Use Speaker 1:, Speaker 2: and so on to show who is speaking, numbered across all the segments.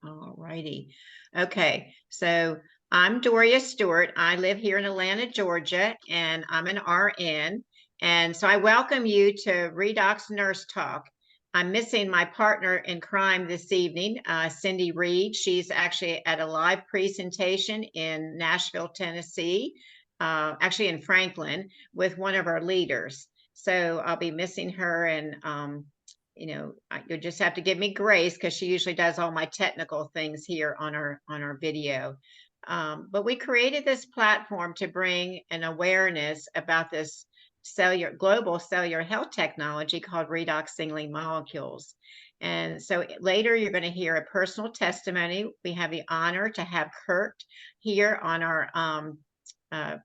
Speaker 1: All righty. Okay, so I'm Doria Stewart. I live here in Atlanta, Georgia, and I'm an RN. And so I welcome you to Redox Nurse Talk. I'm missing my partner in crime this evening, Cindy Reed. She's actually at a live presentation in Nashville, Tennessee, actually in Franklin, with one of our leaders. So I'll be missing her, and you'll just have to give me grace because she usually does all my technical things here on our video. But we created this platform to bring an awareness about this global cellular health technology called redox signaling molecules. And so later you're going to hear a personal testimony. We have the honor to have Kurt here on our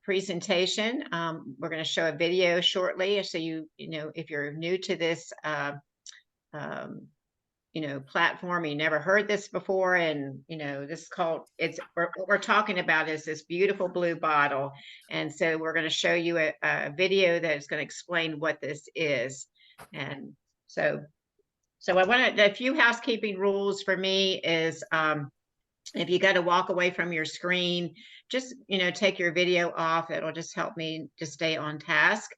Speaker 1: presentation. We're going to show a video shortly, so if you're new to this platform, you never heard this before, and this is called, what we're talking about is this beautiful blue bottle. And so we're going to show you a video that is going to explain what this is. And so I wanted a few housekeeping rules for me is, if you got to walk away from your screen, just take your video off. It'll just help me to stay on task.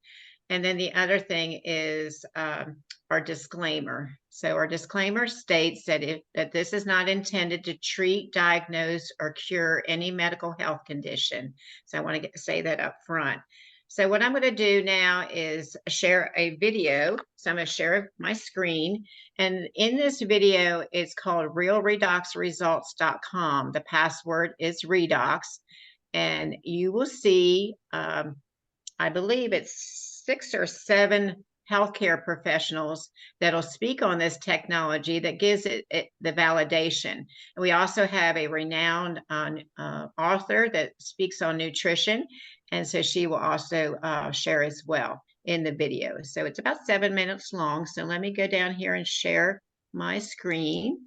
Speaker 1: And then the other thing is our disclaimer. So our disclaimer states that this is not intended to treat, diagnose, or cure any medical health condition. So I want to say that up front. So what I'm going to do now is share a video. So I'm going to share my screen. And in this video, it's called realredoxresults.com. The password is redox. And you will see, I believe it's 6 or 7 healthcare professionals that'll speak on this technology that gives it the validation. And we also have a renowned author that speaks on nutrition. And so she will also share as well in the video. So it's about 7 minutes long. So let me go down here and share my screen.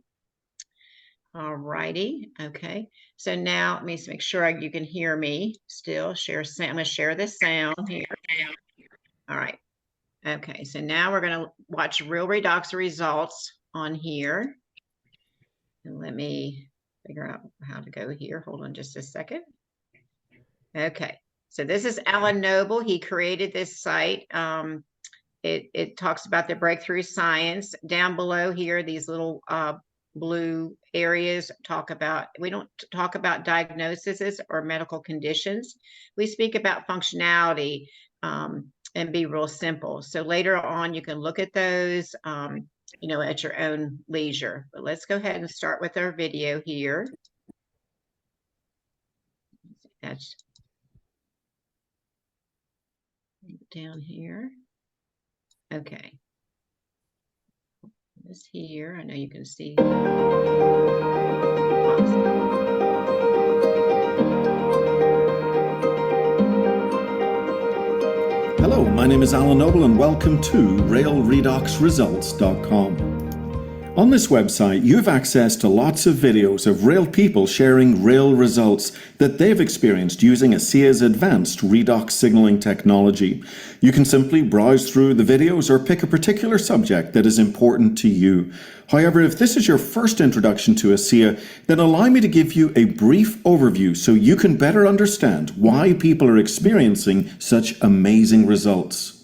Speaker 1: All righty. Okay. So now let me make sure you can hear me still. I'm going to share the sound here. All right. Okay. So now we're going to watch Real Redox Results on here. And let me figure out how to go here. Hold on just a second. Okay. So this is Alan Noble. He created this site. It talks about the breakthrough science. Down below here, these little blue areas we don't talk about diagnoses or medical conditions. We speak about functionality and be real simple. So later on, you can look at those, at your own leisure. But let's go ahead and start with our video here. That's down here. Okay. This here, I know you can see.
Speaker 2: Hello, my name is Alan Noble and welcome to realredoxresults.com. On this website, you have access to lots of videos of real people sharing real results that they've experienced using ASEA's advanced redox signaling technology. You can simply browse through the videos or pick a particular subject that is important to you. However, if this is your first introduction to ASEA, then allow me to give you a brief overview so you can better understand why people are experiencing such amazing results.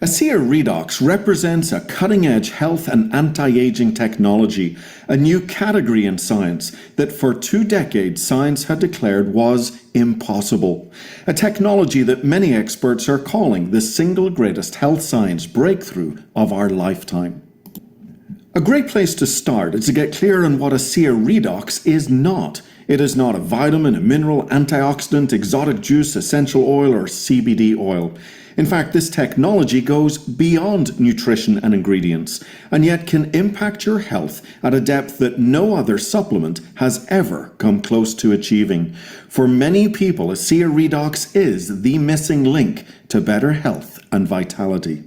Speaker 2: ASEA Redox represents a cutting-edge health and anti-aging technology, a new category in science that for 2 decades science had declared was impossible. A technology that many experts are calling the single greatest health science breakthrough of our lifetime. A great place to start is to get clear on what ASEA Redox is not. It is not a vitamin, a mineral, antioxidant, exotic juice, essential oil, or CBD oil. In fact, this technology goes beyond nutrition and ingredients, and yet can impact your health at a depth that no other supplement has ever come close to achieving. For many people, ASEA Redox is the missing link to better health and vitality.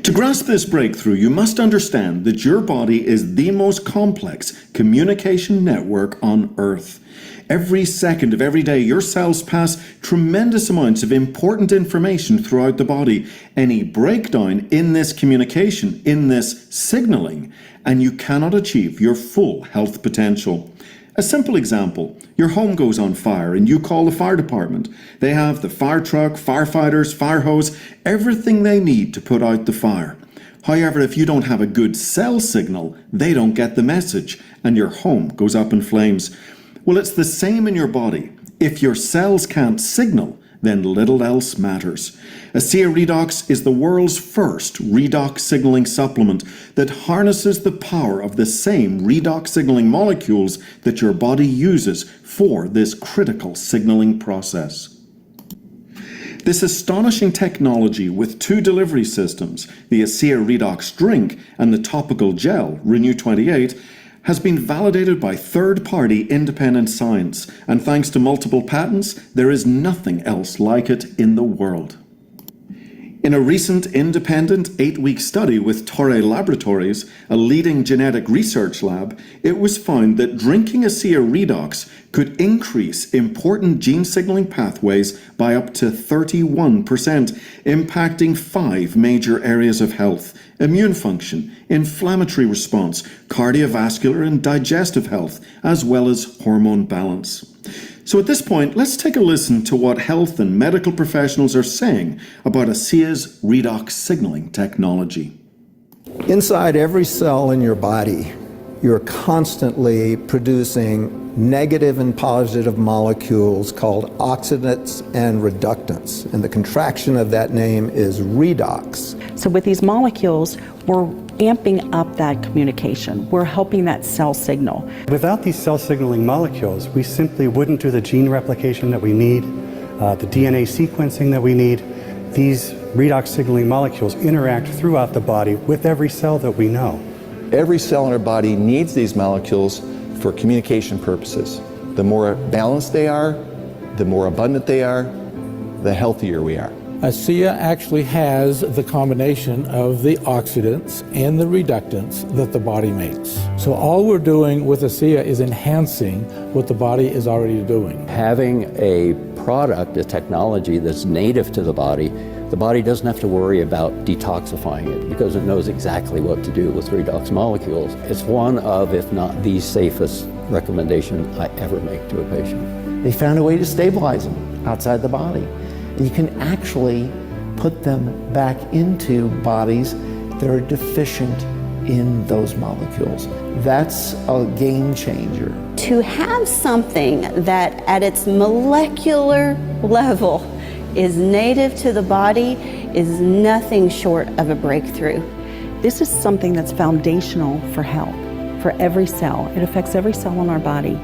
Speaker 2: To grasp this breakthrough, you must understand that your body is the most complex communication network on Earth. Every second of every day, your cells pass tremendous amounts of important information throughout the body. Any breakdown in this communication, in this signaling, and you cannot achieve your full health potential. A simple example, your home goes on fire and you call the fire department. They have the fire truck, firefighters, fire hose, everything they need to put out the fire. However, if you don't have a good cell signal, they don't get the message and your home goes up in flames. Well, it's the same in your body. If your cells can't signal, then little else matters. ASEA Redox is the world's first redox signaling supplement that harnesses the power of the same redox signaling molecules that your body uses for this critical signaling process. This astonishing technology with two delivery systems, the ASEA Redox drink and the topical gel, Renew 28, has been validated by third-party independent science, and thanks to multiple patents, there is nothing else like it in the world. In a recent independent 8-week study with Torre Laboratories, a leading genetic research lab, it was found that drinking ASEA Redox could increase important gene signaling pathways by up to 31%, impacting 5 major areas of health: immune function, inflammatory response, cardiovascular and digestive health, as well as hormone balance. So at this point, let's take a listen to what health and medical professionals are saying about ASEA's redox signaling technology.
Speaker 3: Inside every cell in your body, you're constantly producing negative and positive molecules called oxidants and reductants. And the contraction of that name is redox.
Speaker 4: So with these molecules, we're amping up that communication. We're helping that cell signal.
Speaker 5: Without these cell signaling molecules, we simply wouldn't do the gene replication that we need, the DNA sequencing that we need. These redox signaling molecules interact throughout the body with every cell that we know.
Speaker 6: Every cell in our body needs these molecules for communication purposes. The more balanced they are, the more abundant they are, the healthier we are.
Speaker 7: ASEA actually has the combination of the oxidants and the reductants that the body makes. So all we're doing with ASEA is enhancing what the body is already doing.
Speaker 8: Having a product, a technology that's native to the body doesn't have to worry about detoxifying it because it knows exactly what to do with redox molecules. It's one of, if not the safest recommendation I ever make to a patient.
Speaker 9: They found a way to stabilize them outside the body. You can actually put them back into bodies that are deficient in those molecules. That's a game changer.
Speaker 10: To have something that at its molecular level is native to the body is nothing short of a breakthrough.
Speaker 4: This is something that's foundational for health, for every cell. It affects every cell in our body.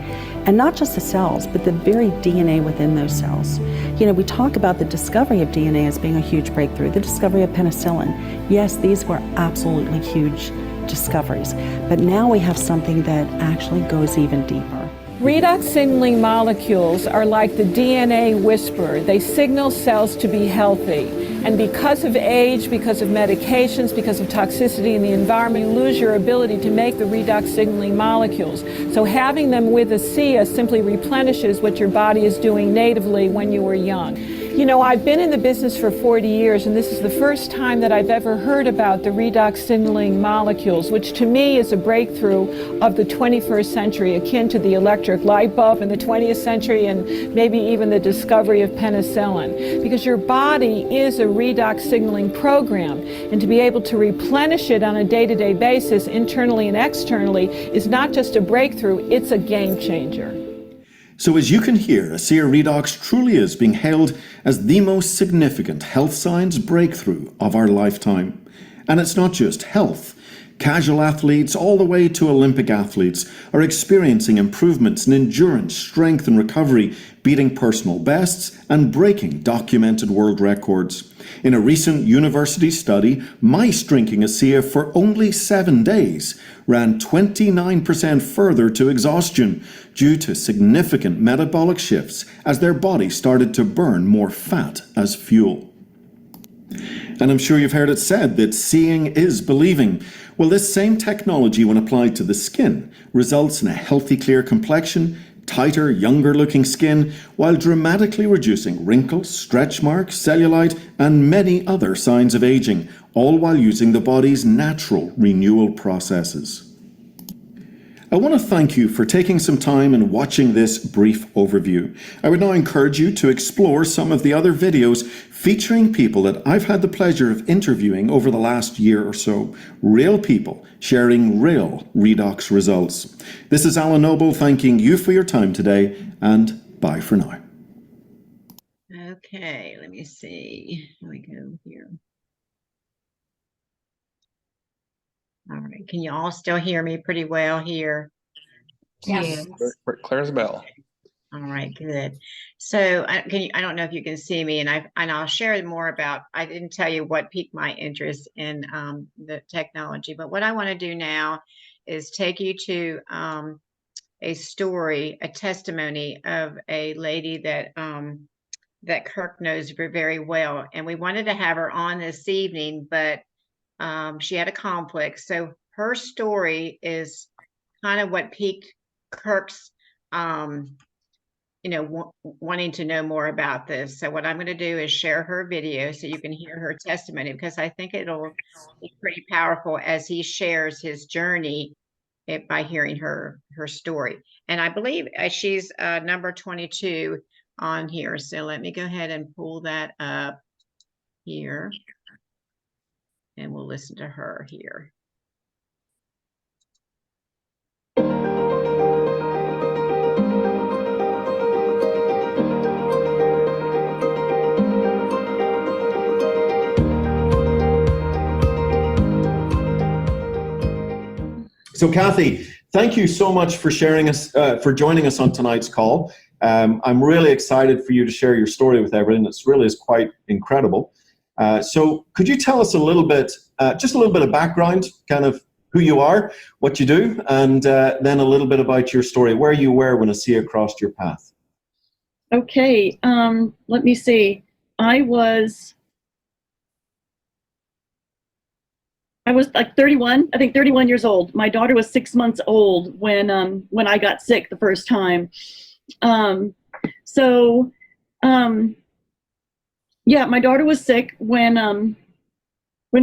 Speaker 4: And not just the cells, but the very DNA within those cells. You know, we talk about the discovery of DNA as being a huge breakthrough, the discovery of penicillin. Yes, these were absolutely huge discoveries, but now we have something that actually goes even deeper.
Speaker 11: Redox signaling molecules are like the DNA whisperer. They signal cells to be healthy. And because of age, because of medications, because of toxicity in the environment, you lose your ability to make the redox signaling molecules. So having them with ASEA simply replenishes what your body is doing natively when you were young. You know, I've been in the business for 40 years, and this is the first time that I've ever heard about the redox signaling molecules, which to me is a breakthrough of the 21st century, akin to the electric light bulb in the 20th century and maybe even the discovery of penicillin. Because your body is a redox signaling program, and to be able to replenish it on a day-to-day basis, internally and externally, is not just a breakthrough, it's a game changer.
Speaker 2: So as you can hear, ASEA Redox truly is being hailed as the most significant health science breakthrough of our lifetime. And it's not just health. Casual athletes all the way to Olympic athletes are experiencing improvements in endurance, strength and recovery, beating personal bests and breaking documented world records. In a recent university study, mice drinking ASEA for only 7 days ran 29% further to exhaustion due to significant metabolic shifts as their body started to burn more fat as fuel. And I'm sure you've heard it said that seeing is believing. Well, this same technology, when applied to the skin, results in a healthy, clear complexion, tighter, younger-looking skin, while dramatically reducing wrinkles, stretch marks, cellulite, and many other signs of aging, all while using the body's natural renewal processes. I want to thank you for taking some time and watching this brief overview. I would now encourage you to explore some of the other videos featuring people that I've had the pleasure of interviewing over the last year or so. Real people sharing real redox results. This is Alan Noble thanking you for your time today, and bye for now.
Speaker 1: Okay, let me see. Here we go here. All right, can you all still hear me pretty well here?
Speaker 12: Yes.
Speaker 13: Clear as a bell.
Speaker 1: All right, good. So I don't know if you can see me, and I'll share more about, I didn't tell you what piqued my interest in the technology, but what I want to do now is take you to a story, a testimony of a lady that that Kirk knows very well. And we wanted to have her on this evening, but she had a conflict. So her story is kind of what piqued Kirk's, wanting to know more about this. So what I'm going to do is share her video so you can hear her testimony, because I think it'll be pretty powerful as he shares his journey by hearing her story. And I believe she's number 22 on here. So let me go ahead and pull that up here, and we'll listen to her here.
Speaker 2: So Kathy, thank you so much for sharing us, for joining us on tonight's call. I'm really excited for you to share your story with everyone. It really is quite incredible. So could you tell us a little bit, just a little bit of background, kind of who you are, what you do, and then a little bit about your story, where you were when ASEA crossed your path.
Speaker 12: Okay, let me see. I was like 31, I think 31 years old. My daughter was 6 months old when I got sick the first time. Yeah, my daughter was sick when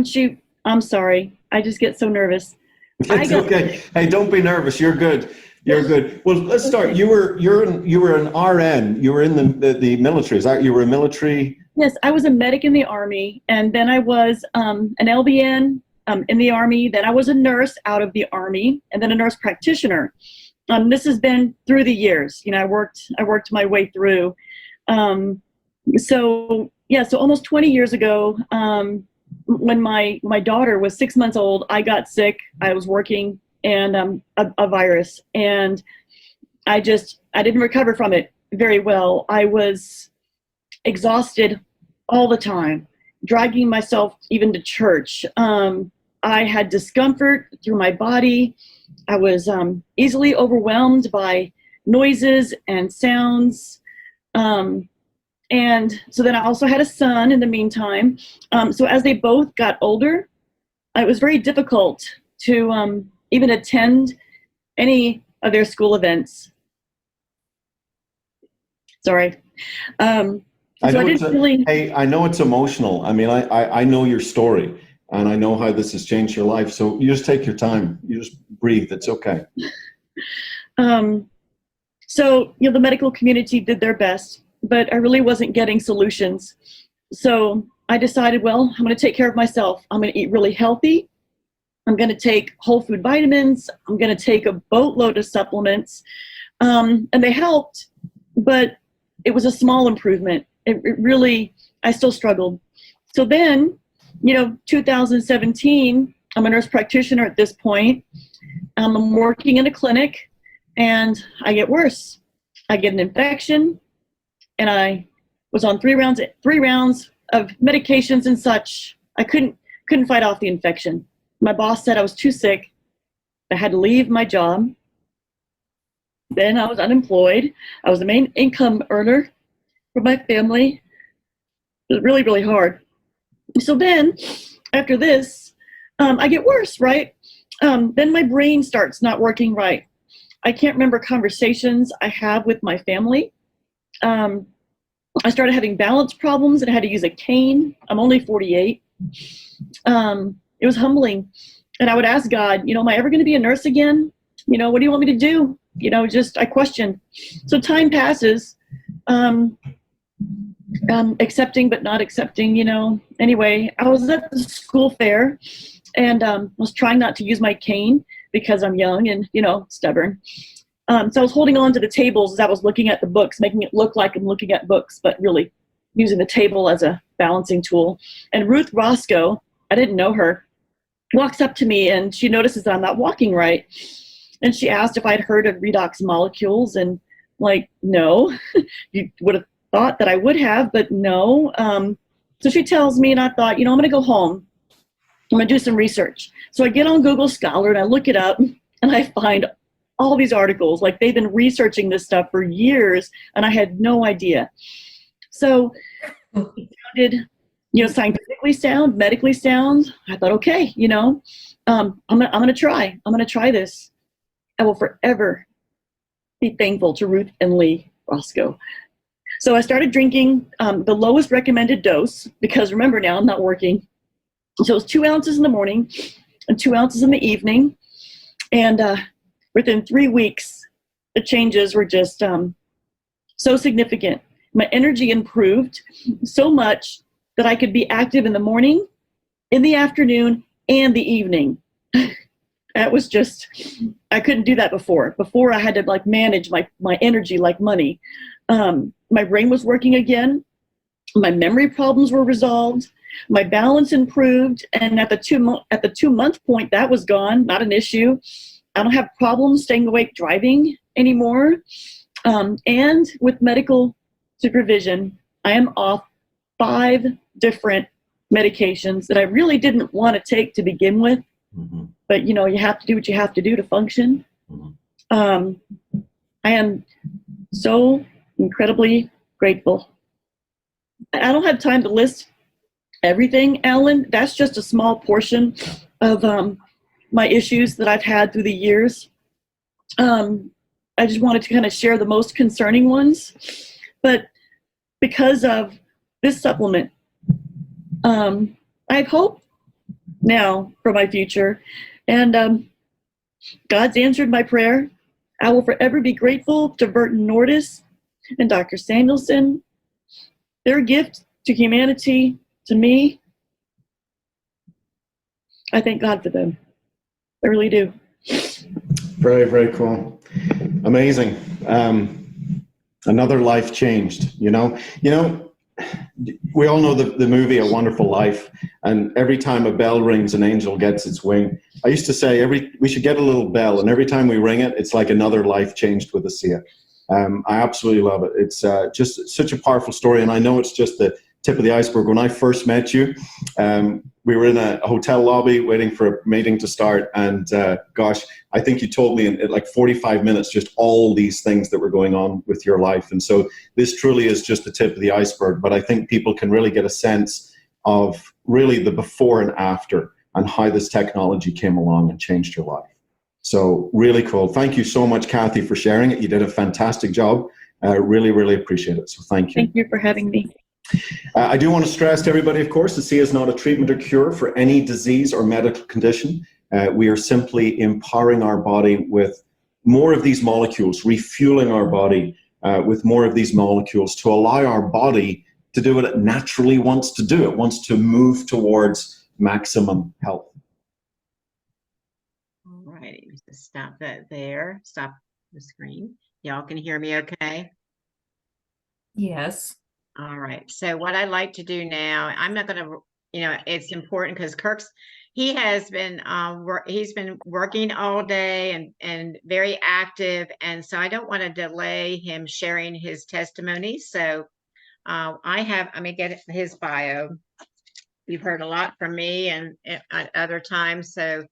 Speaker 12: she, I'm sorry, I just get so nervous.
Speaker 2: It's okay. Hey, don't be nervous. You're good. You're good. Well, let's start. You were an RN. You were in the military. Is that, you were a military?
Speaker 12: Yes, I was a medic in the Army, and then I was an LVN in the Army. Then I was a nurse out of the Army, and then a nurse practitioner. This has been through the years. You know, I worked my way through. So almost 20 years ago, when my daughter was 6 months old, I got sick. I was working and a virus, and I didn't recover from it very well. I was exhausted all the time, dragging myself even to church. I had discomfort through my body. I was easily overwhelmed by noises and sounds. And so then I also had a son in the meantime. So as they both got older, it was very difficult to even attend any of their school events. Sorry. I
Speaker 2: know it's emotional. I mean, I know your story, and I know how this has changed your life. So you just take your time. You just breathe. It's okay.
Speaker 12: So, the medical community did their best, but I really wasn't getting solutions. So I decided, well, I'm going to take care of myself. I'm going to eat really healthy. I'm going to take whole food vitamins. I'm going to take a boatload of supplements. And they helped, but it was a small improvement. It really, I still struggled. So then, 2017, I'm a nurse practitioner at this point. I'm working in a clinic, and I get worse. I get an infection, and I was on three rounds of medications and such. I couldn't fight off the infection. My boss said I was too sick. I had to leave my job. Then I was unemployed. I was the main income earner for my family. It was really, really hard. So then, after this, I get worse, right? Then my brain starts not working right. I can't remember conversations I have with my family. I started having balance problems and I had to use a cane. I'm only 48. It was humbling. And I would ask God, am I ever going to be a nurse again? What do you want me to do? I questioned. So time passes, accepting but not accepting, Anyway, I was at the school fair and was trying not to use my cane because I'm young and, stubborn. So I was holding on to the tables as I was looking at the books, making it look like I'm looking at books, but really using the table as a balancing tool. And Ruth Roscoe, I didn't know her, walks up to me and she notices that I'm not walking right. And she asked if I'd heard of redox molecules, and no. You would have thought that I would have, but no. So she tells me, and I thought, I'm going to go home. I'm going to do some research. So I get on Google Scholar and I look it up and I find all these articles. They've been researching this stuff for years and I had no idea. So it sounded, scientifically sound, medically sound. I thought, okay, I'm going to try. I'm going to try this. I will forever be thankful to Ruth and Lee Roscoe. So I started drinking the lowest recommended dose because remember now I'm not working. So it was 2 ounces in the morning and 2 ounces in the evening. And within 3 weeks, the changes were just so significant. My energy improved so much that I could be active in the morning, in the afternoon, and the evening. That was just, I couldn't do that before. Before I had to manage my energy like money. My brain was working again. My memory problems were resolved. My balance improved. And at the 2-month point, that was gone, not an issue. I don't have problems staying awake driving anymore. And with medical supervision, I am off 5 different medications that I really didn't want to take to begin with. Mm-hmm. But, you have to do what you have to do to function. Mm-hmm. I am so incredibly grateful. I don't have time to list everything, Alan. That's just a small portion of my issues that I've had through the years. I just wanted to kind of share the most concerning ones. But because of this supplement, I have hope now for my future. And God's answered my prayer. I will forever be grateful to Burton Nordis and Dr. Samuelson. Their gift to humanity, to me, I thank God for them. I really do.
Speaker 2: Very, very cool. Amazing. Another life changed, we all know the movie A Wonderful Life, and every time a bell rings, an angel gets its wing. I used to say we should get a little bell, and every time we ring it, it's like another life changed with ASEA. I absolutely love it. It's just such a powerful story, and I know it's just the tip of the iceberg. When I first met you, we were in a hotel lobby waiting for a meeting to start, and gosh, I think you told me in like 45 minutes just all these things that were going on with your life. And so this truly is just the tip of the iceberg, but I think people can really get a sense of really the before and after and how this technology came along and changed your life. So really cool. Thank you so much, Kathy, for sharing it. You did a fantastic job. Really, really appreciate it. So thank you.
Speaker 12: Thank you for having me.
Speaker 2: I do want to stress to everybody, of course, ASEA is not a treatment or cure for any disease or medical condition. We are simply empowering our body with more of these molecules, refueling our body with more of these molecules to allow our body to do what it naturally wants to do. It wants to move towards maximum health.
Speaker 1: All right, just stop that there. Stop the screen. Y'all can hear me okay?
Speaker 13: Yes.
Speaker 1: All right. So what I like to do now, I'm not going to, it's important because Kirk's, he's been working all day and very active. And so I don't want to delay him sharing his testimony. So let me get his bio. You've heard a lot from me and at other times. So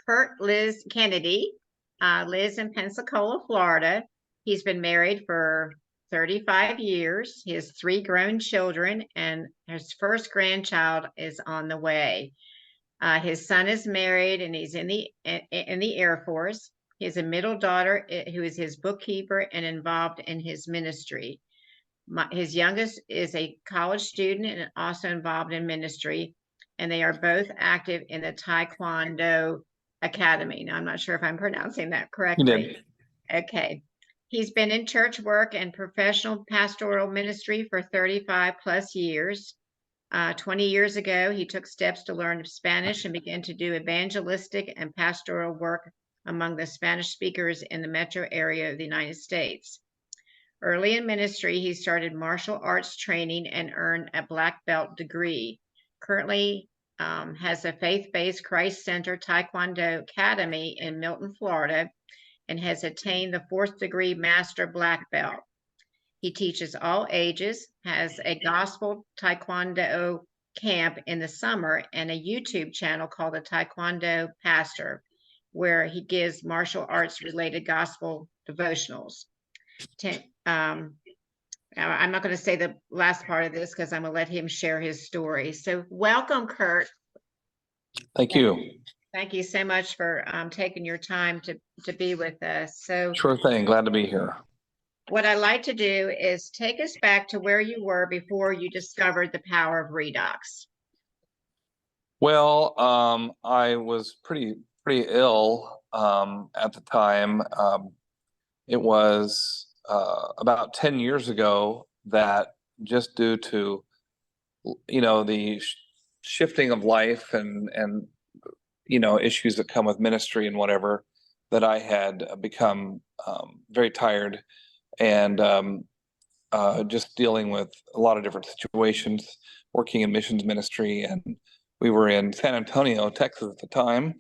Speaker 1: Kurt Liz Kennedy lives in Pensacola, Florida. He's been married for 35 years. He has 3 grown children, and his first grandchild is on the way. His son is married, and he's in the Air Force. He has a middle daughter who is his bookkeeper and involved in his ministry. His youngest is a college student and also involved in ministry, and they are both active in the Taekwondo Academy. Now, I'm not sure if I'm pronouncing that correctly. Okay. He's been in church work and professional pastoral ministry for 35 plus years. 20 years ago, he took steps to learn Spanish and began to do evangelistic and pastoral work among the Spanish speakers in the metro area of the United States. Early in ministry, he started martial arts training and earned a black belt degree. Currently has a faith-based Christ Center Taekwondo Academy in Milton, Florida, and has attained the 4th degree Master Black Belt. He teaches all ages, has a gospel Taekwondo camp in the summer, and a YouTube channel called the Taekwondo Pastor, where he gives martial arts related gospel devotionals. I'm not going to say the last part of this because I'm going to let him share his story. So welcome, Kurt.
Speaker 13: Thank you.
Speaker 1: Thank you so much for taking your time to be with us. So
Speaker 13: sure thing. Glad to be here.
Speaker 1: What I'd like to do is take us back to where you were before you discovered the power of redox.
Speaker 13: Well, I was pretty ill at the time. It was about 10 years ago that, just due to the shifting of life and issues that come with ministry and whatever, that I had become very tired and just dealing with a lot of different situations, working in missions ministry. And we were in San Antonio, Texas at the time,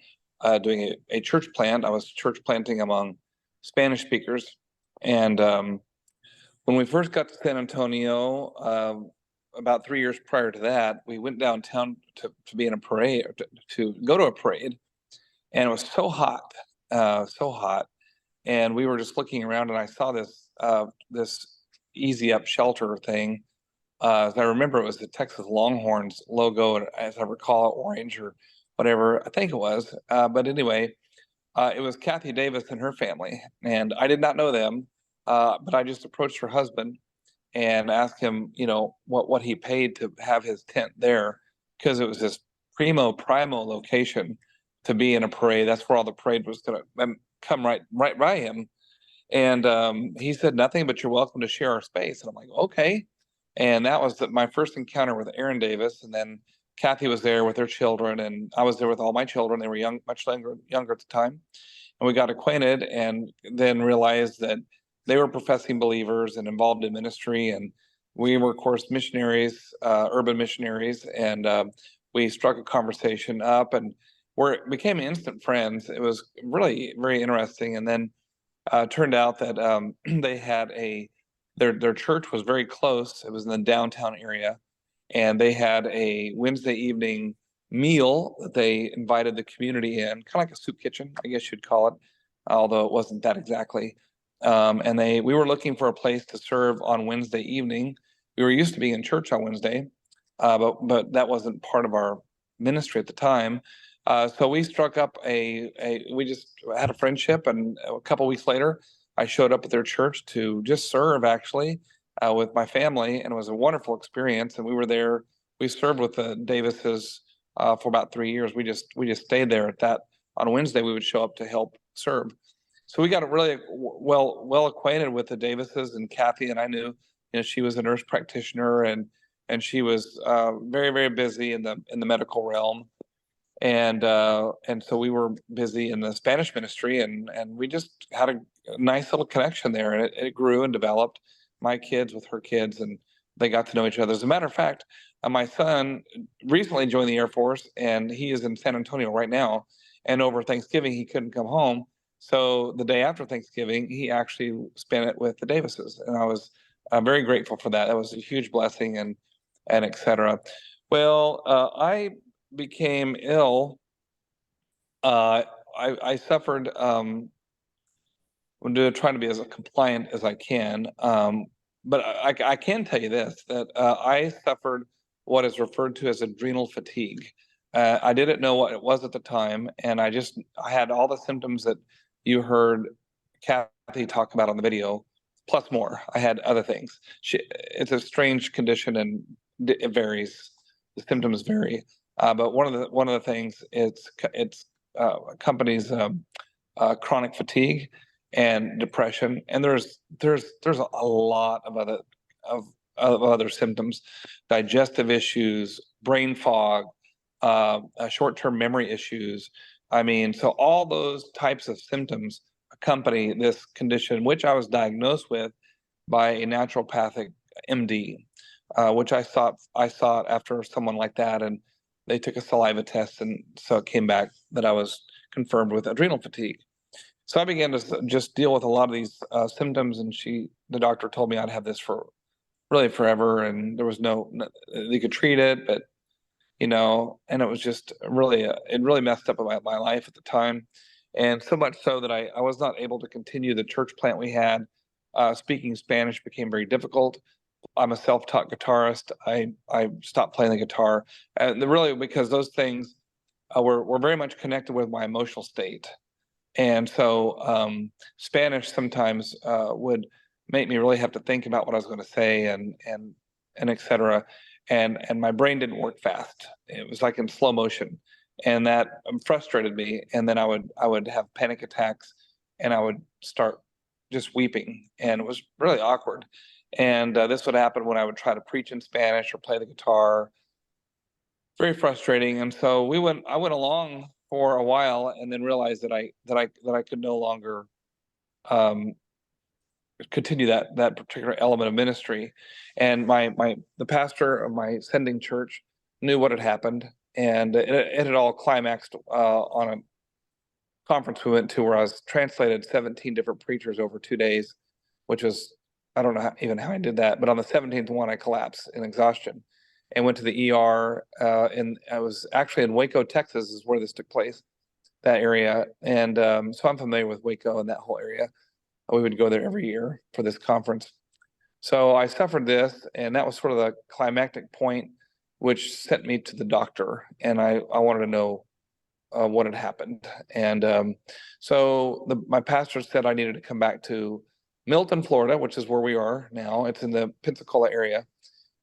Speaker 13: doing a church plant. I was church planting among Spanish speakers. And when we first got to San Antonio, about 3 years prior to that, we went downtown to be in a parade, to go to a parade. And it was so hot. And we were just looking around, and I saw this Easy Up shelter thing. As I remember, it was the Texas Longhorns logo, and as I recall, orange or whatever, I think it was. But anyway, it was Kathy Davis and her family, and I did not know them, but I just approached her husband and asked him, what he paid to have his tent there, because it was this primo location to be in a parade. That's where all the parade was going to come right by him. And he said, nothing, but you're welcome to share our space. And I'm like, okay. And that was my first encounter with Aaron Davis. And then Kathy was there with her children, and I was there with all my children. They were much younger at the time. And we got acquainted, and then realized that they were professing believers and involved in ministry. And we were, of course, missionaries, urban missionaries. And we struck a conversation up, and we became instant friends. It was really very interesting. And then turned out that they had their church was very close. It was in the downtown area, and they had a Wednesday evening meal that they invited the community in, kind of like a soup kitchen, I guess you'd call it, although it wasn't that exactly. And we were looking for a place to serve on Wednesday evening. We were used to being in church on Wednesday, but that wasn't part of our ministry at the time. So we struck up we just had a friendship, and a couple weeks later, I showed up at their church to just serve, actually, with my family, and it was a wonderful experience. And we were there. We served with the Davises for about 3 years. We just stayed there at that. On Wednesday, we would show up to help serve. So we got really well acquainted with the Davises and Kathy, and I knew, she was a nurse practitioner, and she was very, very busy in the medical realm. And so we were busy in the Spanish ministry, and we just had a nice little connection there, and it grew and developed. My kids with her kids, and they got to know each other. As a matter of fact, my son recently joined the Air Force, and he is in San Antonio right now. And over Thanksgiving, he couldn't come home. So the day after Thanksgiving, he actually spent it with the Davises, and I was very grateful for that. That was a huge blessing, and et cetera. Well, I became ill. I suffered. I'm trying to be as compliant as I can, but I can tell you this: that I suffered what is referred to as adrenal fatigue. I didn't know what it was at the time, and I had all the symptoms that you heard Kathy talk about on the video, plus more. I had other things. It's a strange condition, and it varies. The symptoms vary. But one of the things it's accompanies chronic fatigue and depression, and there's a lot of other symptoms, digestive issues, brain fog, short-term memory issues. I mean, so all those types of symptoms accompany this condition, which I was diagnosed with by a naturopathic MD, which I sought after someone like that, and they took a saliva test, and so it came back that I was confirmed with adrenal fatigue. So I began to just deal with a lot of these symptoms, and the doctor told me I'd have this for really forever, and there was they could treat it, but and it was just really, it really messed up my life at the time. And so much so that I was not able to continue the church plant we had. Speaking Spanish became very difficult. I'm a self-taught guitarist. I stopped playing the guitar, and really because those things were very much connected with my emotional state. And so Spanish sometimes would make me really have to think about what I was going to say and et cetera. And my brain didn't work fast. It was like in slow motion, and that frustrated me. And then I would have panic attacks, and I would start just weeping, and it was really awkward. And this would happen when I would try to preach in Spanish or play the guitar. Very frustrating. And so I went along for a while, and then realized that I could no longer continue that particular element of ministry. And the pastor of my sending church knew what had happened, and it had all climaxed on a conference we went to where I was translated 17 different preachers over 2 days, which was, I don't know even how I did that, but on the 17th one I collapsed in exhaustion and went to the ER, and I was actually in Waco, Texas is where this took place, that area. And so I'm familiar with Waco and that whole area. We would go there every year for this conference. So I suffered this, and that was sort of the climactic point, which sent me to the doctor, and I wanted to know what had happened. And so my pastor said I needed to come back to Milton, Florida, which is where we are now. It's in the Pensacola area,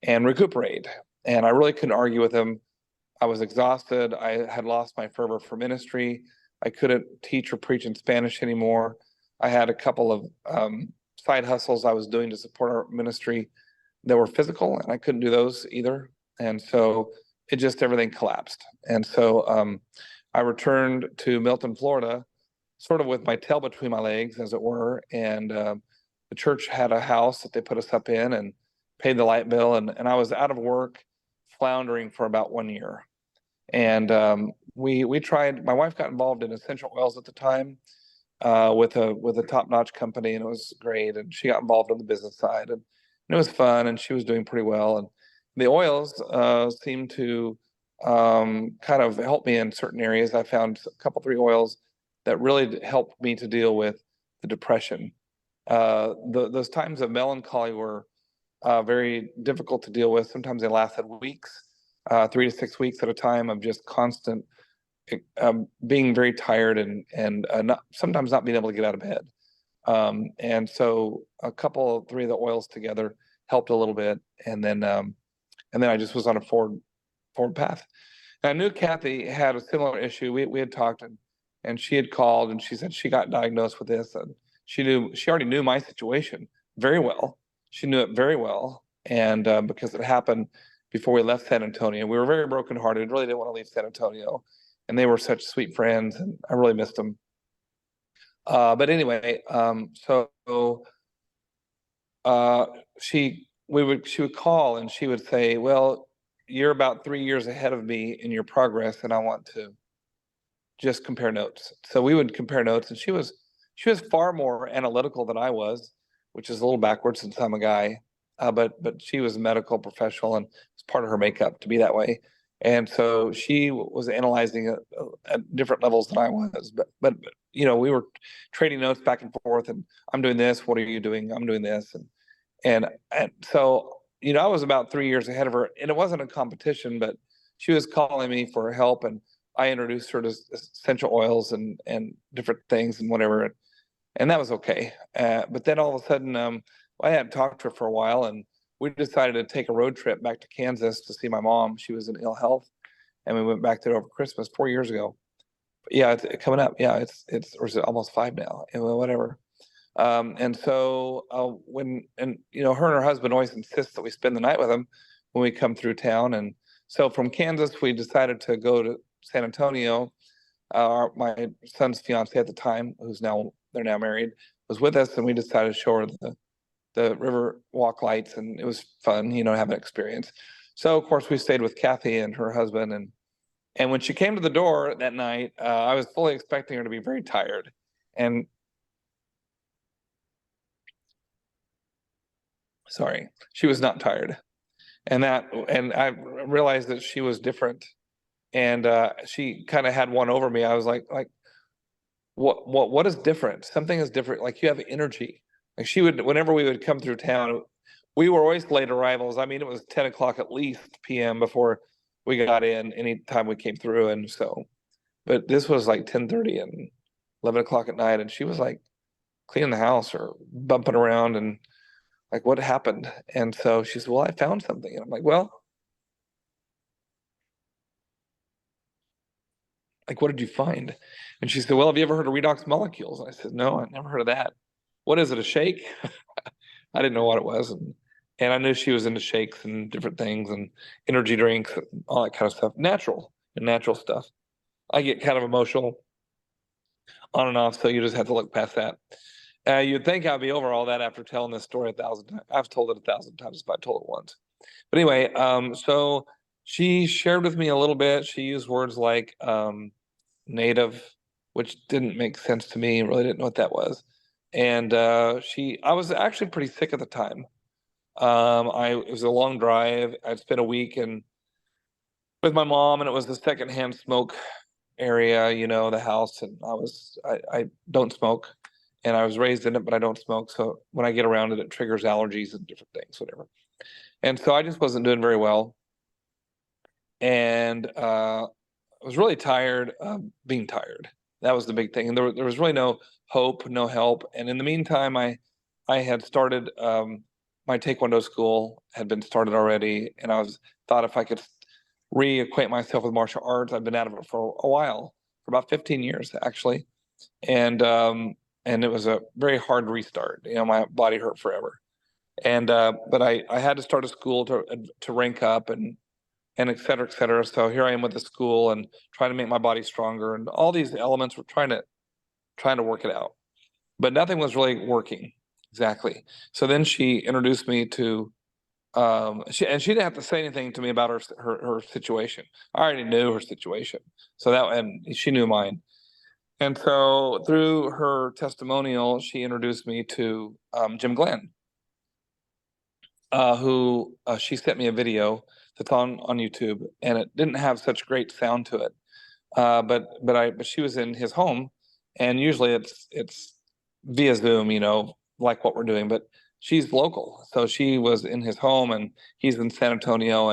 Speaker 13: and recuperate. And I really couldn't argue with him. I was exhausted. I had lost my fervor for ministry. I couldn't teach or preach in Spanish anymore. I had a couple of side hustles I was doing to support our ministry that were physical, and I couldn't do those either. And so everything collapsed. And so I returned to Milton, Florida, sort of with my tail between my legs, as it were. And the church had a house that they put us up in and paid the light bill. And I was out of work, floundering for about 1 year. And we tried, my wife got involved in essential oils at the time with a top-notch company, and it was great. And she got involved on the business side, and it was fun, and she was doing pretty well. And the oils seemed to kind of help me in certain areas. I found a couple, 3 oils that really helped me to deal with the depression. Those times of melancholy were very difficult to deal with. Sometimes they lasted weeks, 3 to 6 weeks at a time of just constant being very tired and sometimes not being able to get out of bed. And so a couple, 3 of the oils together helped a little bit. And then I just was on a forward path. And I knew Kathy had a similar issue. We had talked, and she had called, and she said she got diagnosed with this, and she already knew my situation very well. She knew it very well. And because it happened before we left San Antonio, we were very brokenhearted, really didn't want to leave San Antonio. And they were such sweet friends, and I really missed them. But anyway, so she would call, and she would say, well, you're about 3 years ahead of me in your progress, and I want to just compare notes. So we would compare notes, and she was far more analytical than I was, which is a little backwards since I'm a guy. But she was a medical professional, and it's part of her makeup to be that way. And so she was analyzing at different levels than I was, but we were trading notes back and forth, and I'm doing this. What are you doing? I'm doing this. And so, I was about 3 years ahead of her, and it wasn't a competition, but she was calling me for help. And I introduced her to essential oils and different things and whatever, and that was okay. But then all of a sudden, I hadn't talked to her for a while, and we decided to take a road trip back to Kansas to see my mom. She was in ill health, and we went back there over Christmas 4 years ago. Yeah, it's coming up. Yeah, it's or is it almost 5 now? Whatever. And so her and her husband always insist that we spend the night with them when we come through town. And so from Kansas, we decided to go to San Antonio. My son's fiance at the time, they're now married, was with us, and we decided to show her the river walk lights, and it was fun, to have an experience. So of course we stayed with Kathy and her husband, and when she came to the door that night, I was fully expecting her to be very tired, and sorry, she was not tired, and I realized that she was different, and she kind of had one over me. I was like, what is different? Something is different. Like, you have energy. Like, she would, whenever we would come through town, we were always late arrivals. I mean, it was 10 o'clock at least PM before we got in anytime we came through. And so, but this was like 10:30 and 11 o'clock at night. And she was like cleaning the house or bumping around and like, what happened? And so she said, well, I found something. And I'm like, well, like, what did you find? And she said, well, have you ever heard of redox molecules? And I said, no, I've never heard of that. What is it, a shake? I didn't know what it was. And I knew she was into shakes and different things and energy drinks and all that kind of stuff. Natural stuff. I get kind of emotional on and off, so you just have to look past that. You'd think I'd be over all that after telling this story 1,000 times. I've told it 1,000 times, but I told it once. But anyway, so she shared with me a little bit. She used words like native, which didn't make sense to me. Really didn't know what that was. And I was actually pretty sick at the time. It was a long drive. I'd spent a week with my mom, and it was the secondhand smoke area, the house. And I don't smoke, and I was raised in it, but I don't smoke. So when I get around it, it triggers allergies and different things, whatever. And so I just wasn't doing very well. And I was really tired of being tired. That was the big thing. And there was really no hope, no help. And in the meantime, I had started, my Taekwondo school had been started already. And I thought if I could reacquaint myself with martial arts. I've been out of it for a while, for about 15 years, actually. And it was a very hard restart. My body hurt forever. And, but I had to start a school to rank up and et cetera, et cetera. So here I am with the school and trying to make my body stronger, and all these elements were trying to work it out, but nothing was really working exactly. So then she introduced me to, she didn't have to say anything to me about her situation. I already knew her situation. And she knew mine. And so through her testimonial, she introduced me to Jim Glenn, who she sent me a video that's on YouTube, and it didn't have such great sound to it. But she was in his home, and usually it's via Zoom, like what we're doing, but she's local. So she was in his home, and he's in San Antonio,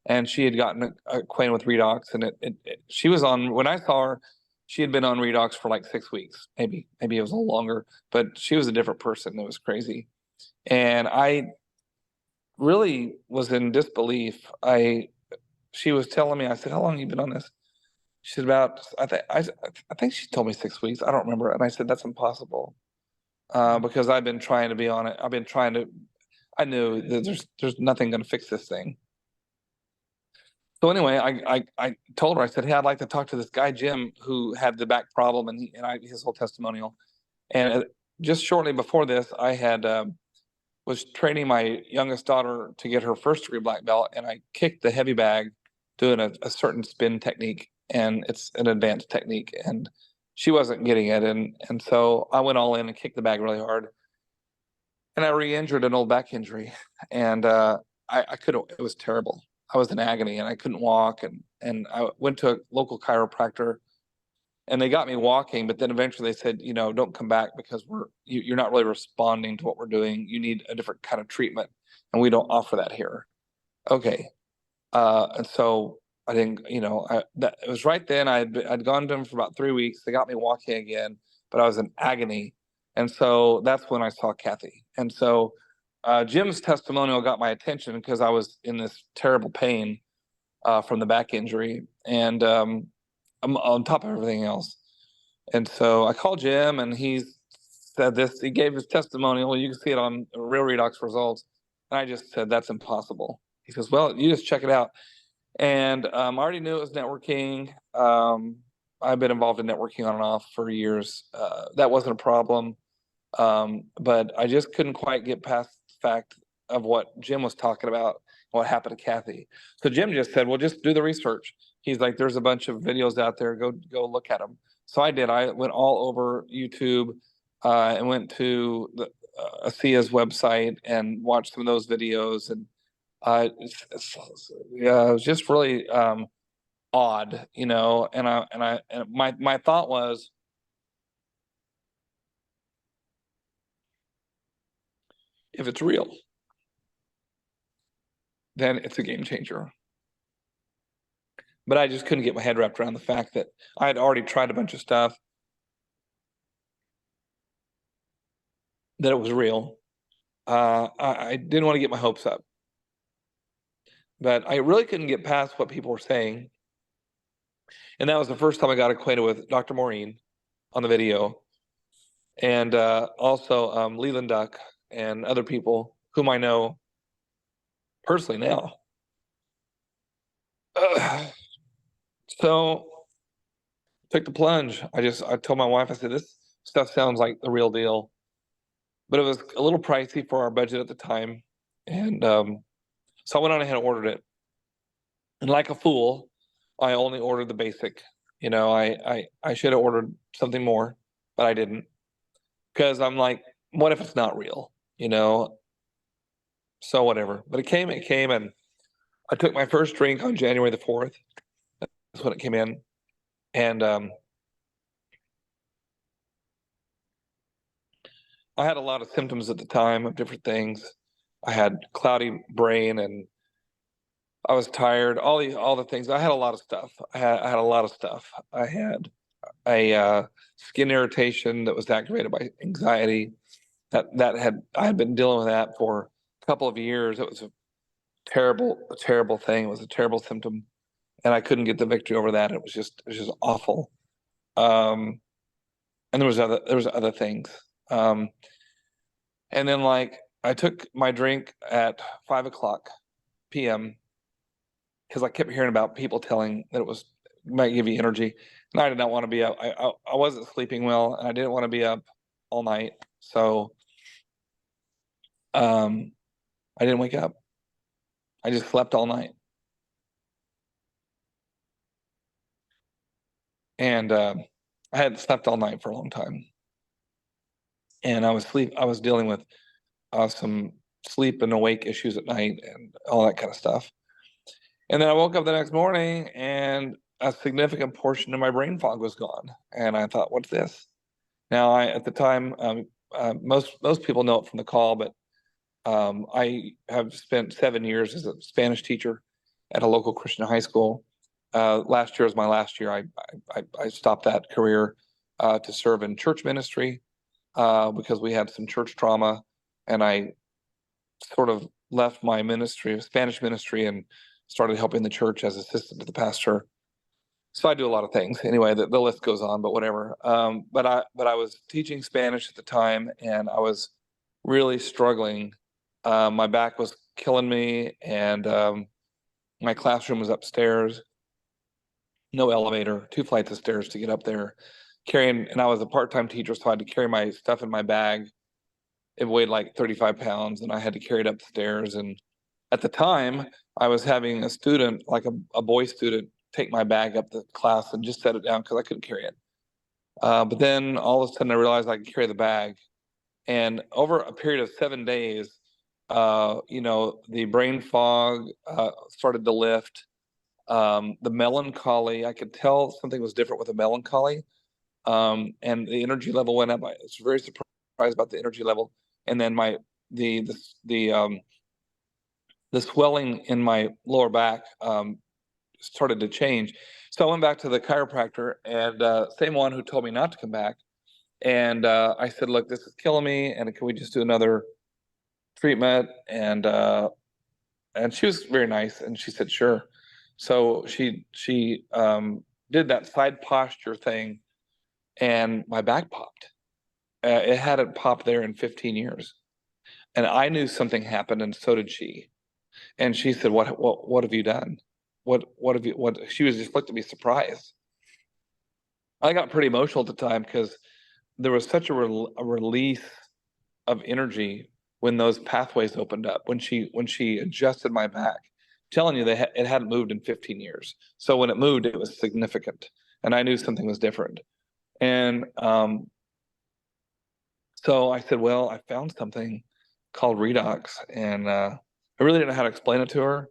Speaker 13: and she had gotten acquainted with redox, and she was on, when I saw her, she had been on redox for like 6 weeks, maybe it was a little longer, but she was a different person. It was crazy. And I really was in disbelief. She was telling me, I said, how long have you been on this? She said, I think she told me 6 weeks. I don't remember. And I said, that's impossible. Because I've been trying to be on it. I knew that there's nothing going to fix this thing. So anyway, I told her, I said, hey, I'd like to talk to this guy, Jim, who had the back problem, and his whole testimonial. And just shortly before this, I had, was training my youngest daughter to get her first degree black belt, and I kicked the heavy bag doing a certain spin technique, and it's an advanced technique, and she wasn't getting it. And so I went all in and kicked the bag really hard, and I re-injured an old back injury, and I couldn't, it was terrible. I was in agony, and I couldn't walk, and I went to a local chiropractor, and they got me walking, but then eventually they said, don't come back because you're not really responding to what we're doing. You need a different kind of treatment, and we don't offer that here. Okay. And so I didn't, it was right then. I'd gone to them for about 3 weeks. They got me walking again, but I was in agony. And so that's when I saw Kathy. And so Jim's testimonial got my attention because I was in this terrible pain from the back injury, and I'm on top of everything else. And so I called Jim, and he said this. He gave his testimonial. You can see it on Real Redox Results. And I just said, that's impossible. He says, well, you just check it out. And I already knew it was networking. I've been involved in networking on and off for years. That wasn't a problem. But I just couldn't quite get past the fact of what Jim was talking about, what happened to Kathy. So Jim just said, well, just do the research. He's like, there's a bunch of videos out there. Go look at them. So I did. I went all over YouTube and went to the ASEA's website and watched some of those videos. And it was just really odd, and my thought was, if it's real, then it's a game changer. But I just couldn't get my head wrapped around the fact that I had already tried a bunch of stuff, that it was real. I didn't want to get my hopes up, but I really couldn't get past what people were saying. And that was the first time I got acquainted with Dr. Maureen on the video, and also Leland Duck and other people whom I know personally now. So took the plunge. I told my wife, I said, this stuff sounds like the real deal, but it was a little pricey for our budget at the time. And so I went on ahead and ordered it. And like a fool, I only ordered the basic. I should have ordered something more, but I didn't, because I'm like, what if it's not real? So whatever. But it came, and I took my first drink on January the 4th. That's when it came in. And I had a lot of symptoms at the time of different things. I had cloudy brain, and I was tired, all the things. I had a lot of stuff. I had a lot of stuff. I had a skin irritation that was aggravated by anxiety. I had been dealing with that for a couple of years. It was a terrible thing. It was a terrible symptom, and I couldn't get the victory over that. It was just awful. And there was other things. And then I took my drink at 5:00 p.m. because I kept hearing about people telling that it might give you energy, and I did not want to be up. I wasn't sleeping well, and I didn't want to be up all night, so I didn't wake up. I just slept all night, and I hadn't slept all night for a long time, and I was dealing with some sleep and awake issues at night and all that kind of stuff. And then I woke up the next morning, and a significant portion of my brain fog was gone. And I thought, what's this? Now, at the time, most people know it from the call, but I have spent 7 years as a Spanish teacher at a local Christian high school. Last year was my last year. I stopped that career to serve in church ministry because we had some church trauma, and I sort of left my ministry, Spanish ministry, and started helping the church as assistant to the pastor. So I do a lot of things. Anyway, the list goes on, but whatever. But I was teaching Spanish at the time, and I was really struggling. My back was killing me, and my classroom was upstairs. No elevator, 2 flights of stairs to get up there. And I was a part-time teacher, so I had to carry my stuff in my bag. It weighed like 35 pounds, and I had to carry it up the stairs. And at the time, I was having a student, like a boy student, take my bag up the class and just set it down because I couldn't carry it. But then all of a sudden I realized I could carry the bag. And over a period of 7 days, the brain fog started to lift. The melancholy, I could tell something was different with the melancholy. And the energy level went up. I was very surprised about the energy level. And then the swelling in my lower back started to change. So I went back to the chiropractor, and same one who told me not to come back. And I said, look, this is killing me, and can we just do another treatment? And she was very nice, and she said, sure. So she did that side posture thing, and my back popped. It hadn't popped there in 15 years. And I knew something happened, and so did she. And she said, what have you done? What have you, what, she was just looked at me surprised. I got pretty emotional at the time because there was such a release of energy when those pathways opened up, when she adjusted my back. I'm telling you, it hadn't moved in 15 years. So when it moved, it was significant, and I knew something was different. And so I said, well, I found something called redox, and I really didn't know how to explain it to her,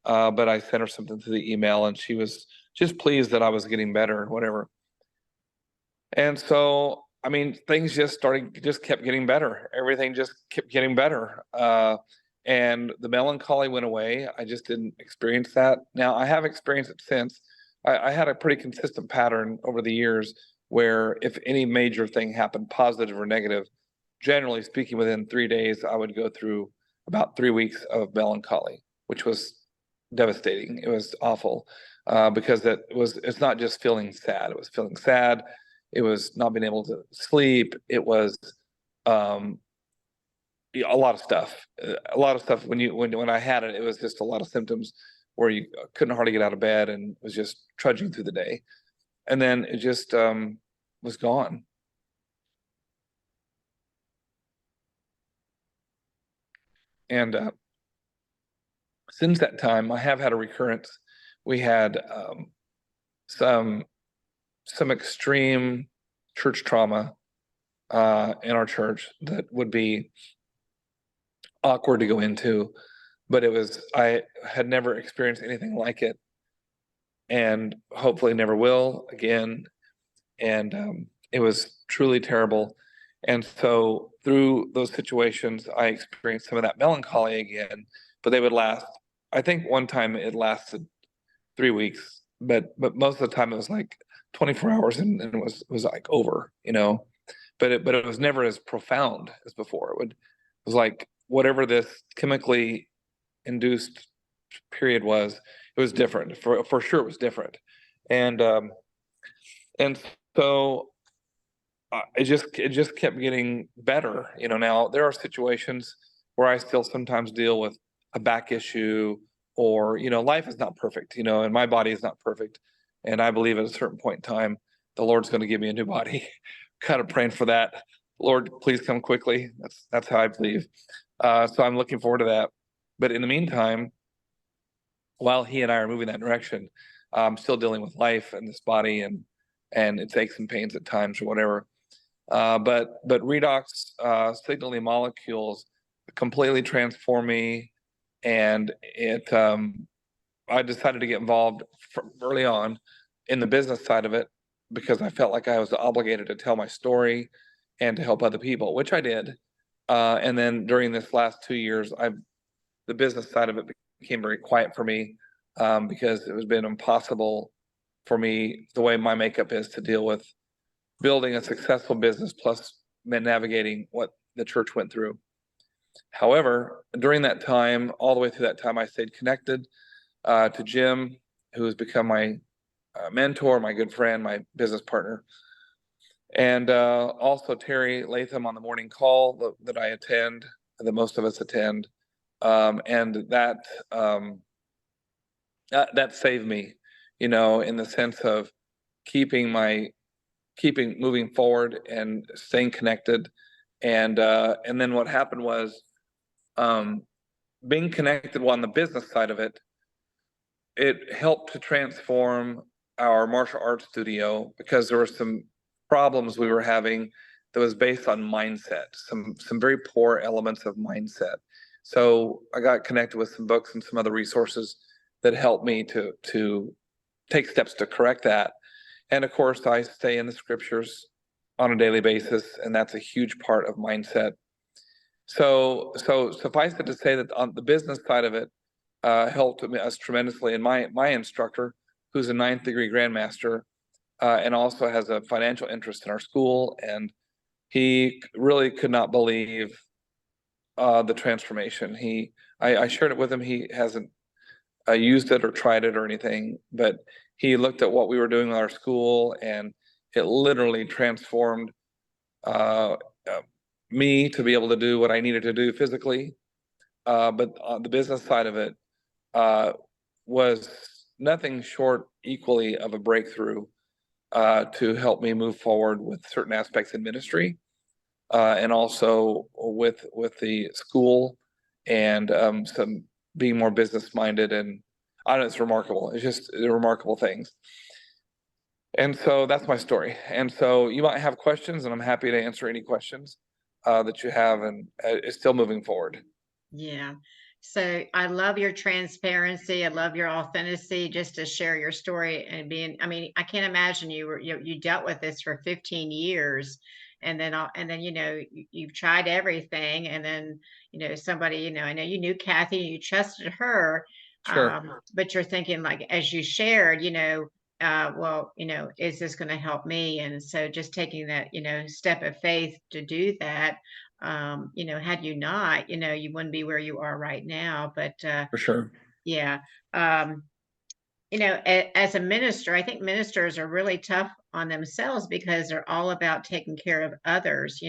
Speaker 13: but I sent her something through the email, and she was just pleased that I was getting better, whatever. And so, I mean, things just kept getting better. Everything just kept getting better. And the melancholy went away. I just didn't experience that. Now, I have experienced it since. I had a pretty consistent pattern over the years where if any major thing happened, positive or negative, generally speaking, within 3 days, I would go through about 3 weeks of melancholy, which was devastating. It was awful because it's not just feeling sad. It was feeling sad. It was not being able to sleep. It was a lot of stuff. A lot of stuff. When I had it, it was just a lot of symptoms where you couldn't hardly get out of bed and was just trudging through the day. And then it just was gone. And since that time, I have had a recurrence. We had some extreme church trauma in our church that would be awkward to go into, but I had never experienced anything like it, and hopefully never will again. And it was truly terrible. And so through those situations, I experienced some of that melancholy again, but they would last. I think one time it lasted 3 weeks, but most of the time it was like 24 hours and it was like over, but it was never as profound as before. It was like whatever this chemically induced period was, it was different. For sure it was different. And so it just kept getting better. Now there are situations where I still sometimes deal with a back issue, or life is not perfect, and my body is not perfect. And I believe at a certain point in time, the Lord's going to give me a new body. Kind of praying for that. Lord, please come quickly. That's how I believe. So I'm looking forward to that. But in the meantime, while he and I are moving that direction, I'm still dealing with life and this body and its aches and pains at times or whatever. But redox signaling molecules completely transform me, and I decided to get involved early on in the business side of it because I felt like I was obligated to tell my story and to help other people, which I did. And then during this last 2 years, the business side of it became very quiet for me because it has been impossible for me, the way my makeup is, to deal with building a successful business plus navigating what the church went through. However, during that time, all the way through that time, I stayed connected to Jim, who has become my mentor, my good friend, my business partner, and also Terry Latham on the morning call that I attend, that most of us attend, and that saved me, in the sense of keeping moving forward and staying connected. And then what happened was, being connected on the business side of it, it helped to transform our martial arts studio because there were some problems we were having that was based on mindset, some very poor elements of mindset. So I got connected with some books and some other resources that helped me to take steps to correct that. And of course, I stay in the scriptures on a daily basis, and that's a huge part of mindset. So suffice it to say that on the business side of it, helped us tremendously. And my instructor, who's a 9th degree grandmaster, and also has a financial interest in our school, and he really could not believe the transformation. I shared it with him. He hasn't used it or tried it or anything, but he looked at what we were doing with our school, and it literally transformed me to be able to do what I needed to do physically. But the business side of it was nothing short equally of a breakthrough to help me move forward with certain aspects in ministry, and also with the school, and some being more business minded. And I don't know, it's remarkable. It's just remarkable things. And so that's my story. And so you might have questions, and I'm happy to answer any questions that you have, and it's still moving forward.
Speaker 1: Yeah. So I love your transparency. I love your authenticity, just to share your story and being, I mean, I can't imagine you dealt with this for 15 years, and then you've tried everything, and then, somebody, I know you knew Kathy, you trusted her.
Speaker 13: Sure.
Speaker 1: But you're thinking, like, as you shared, well, is this going to help me? And so just taking that, step of faith to do that. Had you not, you wouldn't be where you are right now. But
Speaker 13: For sure.
Speaker 1: yeah. As a minister, I think ministers are really tough on themselves because they're all about taking care of others,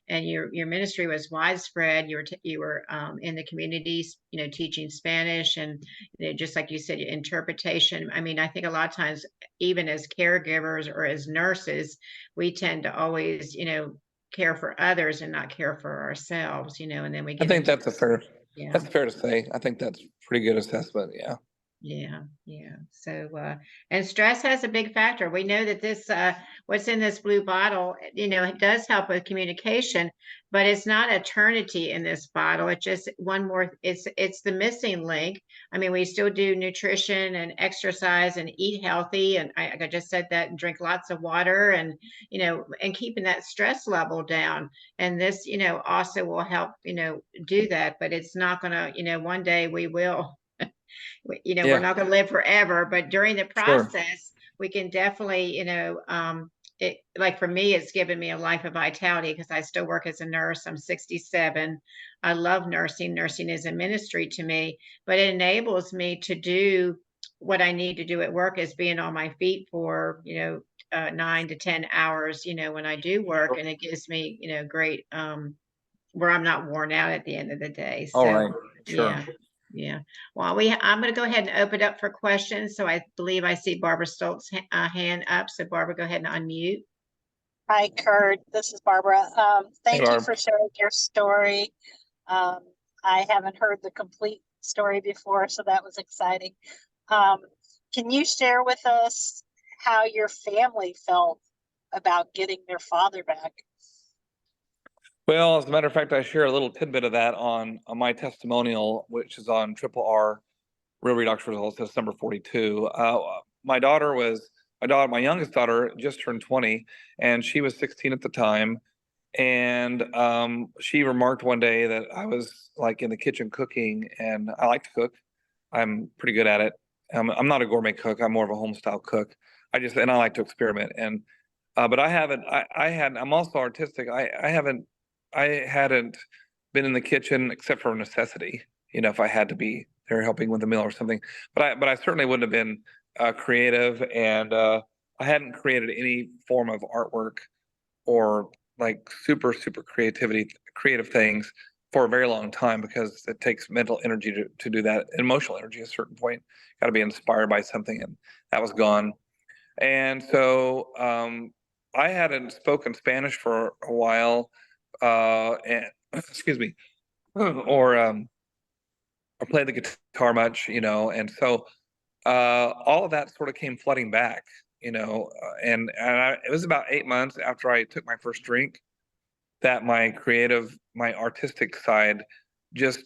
Speaker 1: and your ministry was widespread. You were in the communities, teaching Spanish, and just like you said, interpretation. I mean, I think a lot of times, even as caregivers or as nurses, we tend to always, care for others and not care for ourselves, and then we get
Speaker 13: I think that's
Speaker 1: yeah.
Speaker 13: that's fair to say. I think that's pretty good assessment. Yeah.
Speaker 1: Yeah. So, and stress has a big factor. We know that this, what's in this blue bottle, it does help with communication, but it's not eternity in this bottle. It's just one more, it's the missing link. I mean, we still do nutrition and exercise and eat healthy. And I just said that, and drink lots of water, and, and keeping that stress level down. And this, also will help, do that, but it's not gonna, one day we will.
Speaker 13: Yeah.
Speaker 1: We're not going to live forever, but during the
Speaker 13: Sure.
Speaker 1: process, we can definitely, it, like for me, it's given me a life of vitality because I still work as a nurse. I'm 67. I love nursing. Nursing is a ministry to me, but it enables me to do what I need to do at work, is being on my feet for, 9 to 10 hours, when I do work, and it gives me, great, where I'm not worn out at the end of the day.
Speaker 13: All
Speaker 1: So,
Speaker 13: right. Sure.
Speaker 1: yeah. Yeah. Well, I'm going to go ahead and open up for questions. So I believe I see Barbara Stoltz's hand up. So Barbara, go ahead and unmute.
Speaker 14: Hi, Kurt. This is Barbara. Thank
Speaker 13: Hey,
Speaker 14: you
Speaker 13: Barb.
Speaker 14: for sharing your story. I haven't heard the complete story before, so that was exciting. Can you share with us how your family felt about getting their father back?
Speaker 13: Well, as a matter of fact, I share a little tidbit of that on my testimonial, which is on RRR Real Redox Results. That's number 42. My youngest daughter just turned 20, and she was 16 at the time. And she remarked one day that I was like in the kitchen cooking, and I like to cook. I'm pretty good at it. I'm not a gourmet cook. I'm more of a home style cook. I like to experiment. And but I'm also artistic. I hadn't been in the kitchen except for necessity, if I had to be there helping with a meal or something. But I certainly wouldn't have been creative, and I hadn't created any form of artwork or like super creative things for a very long time, because it takes mental energy to do that, emotional energy at a certain point. Got to be inspired by something, and that was gone. And so I hadn't spoken Spanish for a while. And excuse me, or play the guitar much, and so all of that sort of came flooding back, and it was about 8 months after I took my first drink that my artistic side it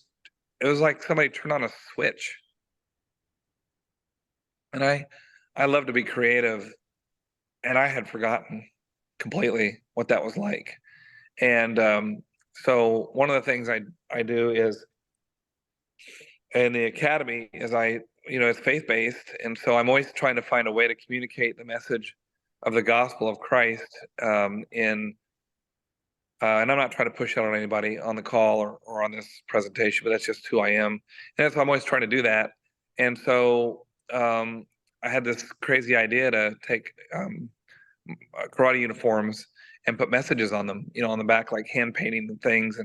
Speaker 13: was like somebody turned on a switch, and I love to be creative, and I had forgotten completely what that was like. And so one of the things I do is And the academy, it's faith-based, and so I'm always trying to find a way to communicate the message of the gospel of Christ and I'm not trying to push out on anybody on the call or on this presentation, but that's just who I am. And so I'm always trying to do that. And so I had this crazy idea to take karate uniforms and put messages on them, on the back, like hand painting and things.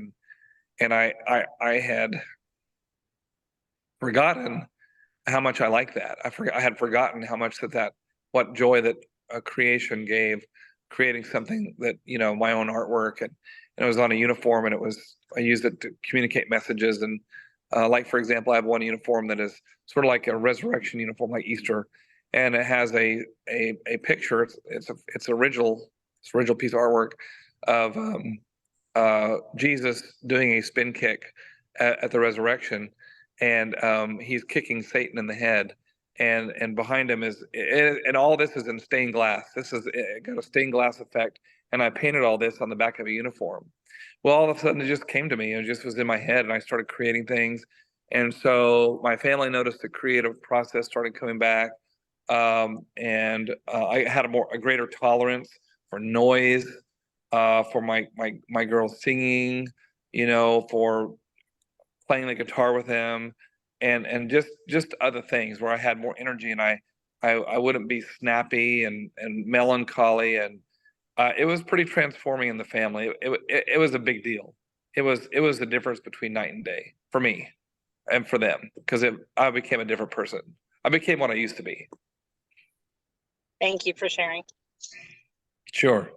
Speaker 13: And I had forgotten how much I like that. I had forgotten how much what joy that creation gave, creating something that, my own artwork, and it was on a uniform, and I used it to communicate messages. And like, for example, I have one uniform that is sort of like a resurrection uniform, like Easter, and it has a picture. It's original piece of artwork of Jesus doing a spin kick at the resurrection, and he's kicking Satan in the head. And behind him and all this is in stained glass. It got a stained glass effect, and I painted all this on the back of a uniform. Well, all of a sudden it just came to me. It just was in my head, and I started creating things. And so my family noticed the creative process started coming back, and I had a greater tolerance for noise, for my girls singing, for playing the guitar with them. And just other things where I had more energy, and I wouldn't be snappy and melancholy, and it was pretty transforming in the family. It was a big deal. It was the difference between night and day for me and for them, because I became a different person. I became what I used to be.
Speaker 14: Thank you for sharing.
Speaker 13: Sure.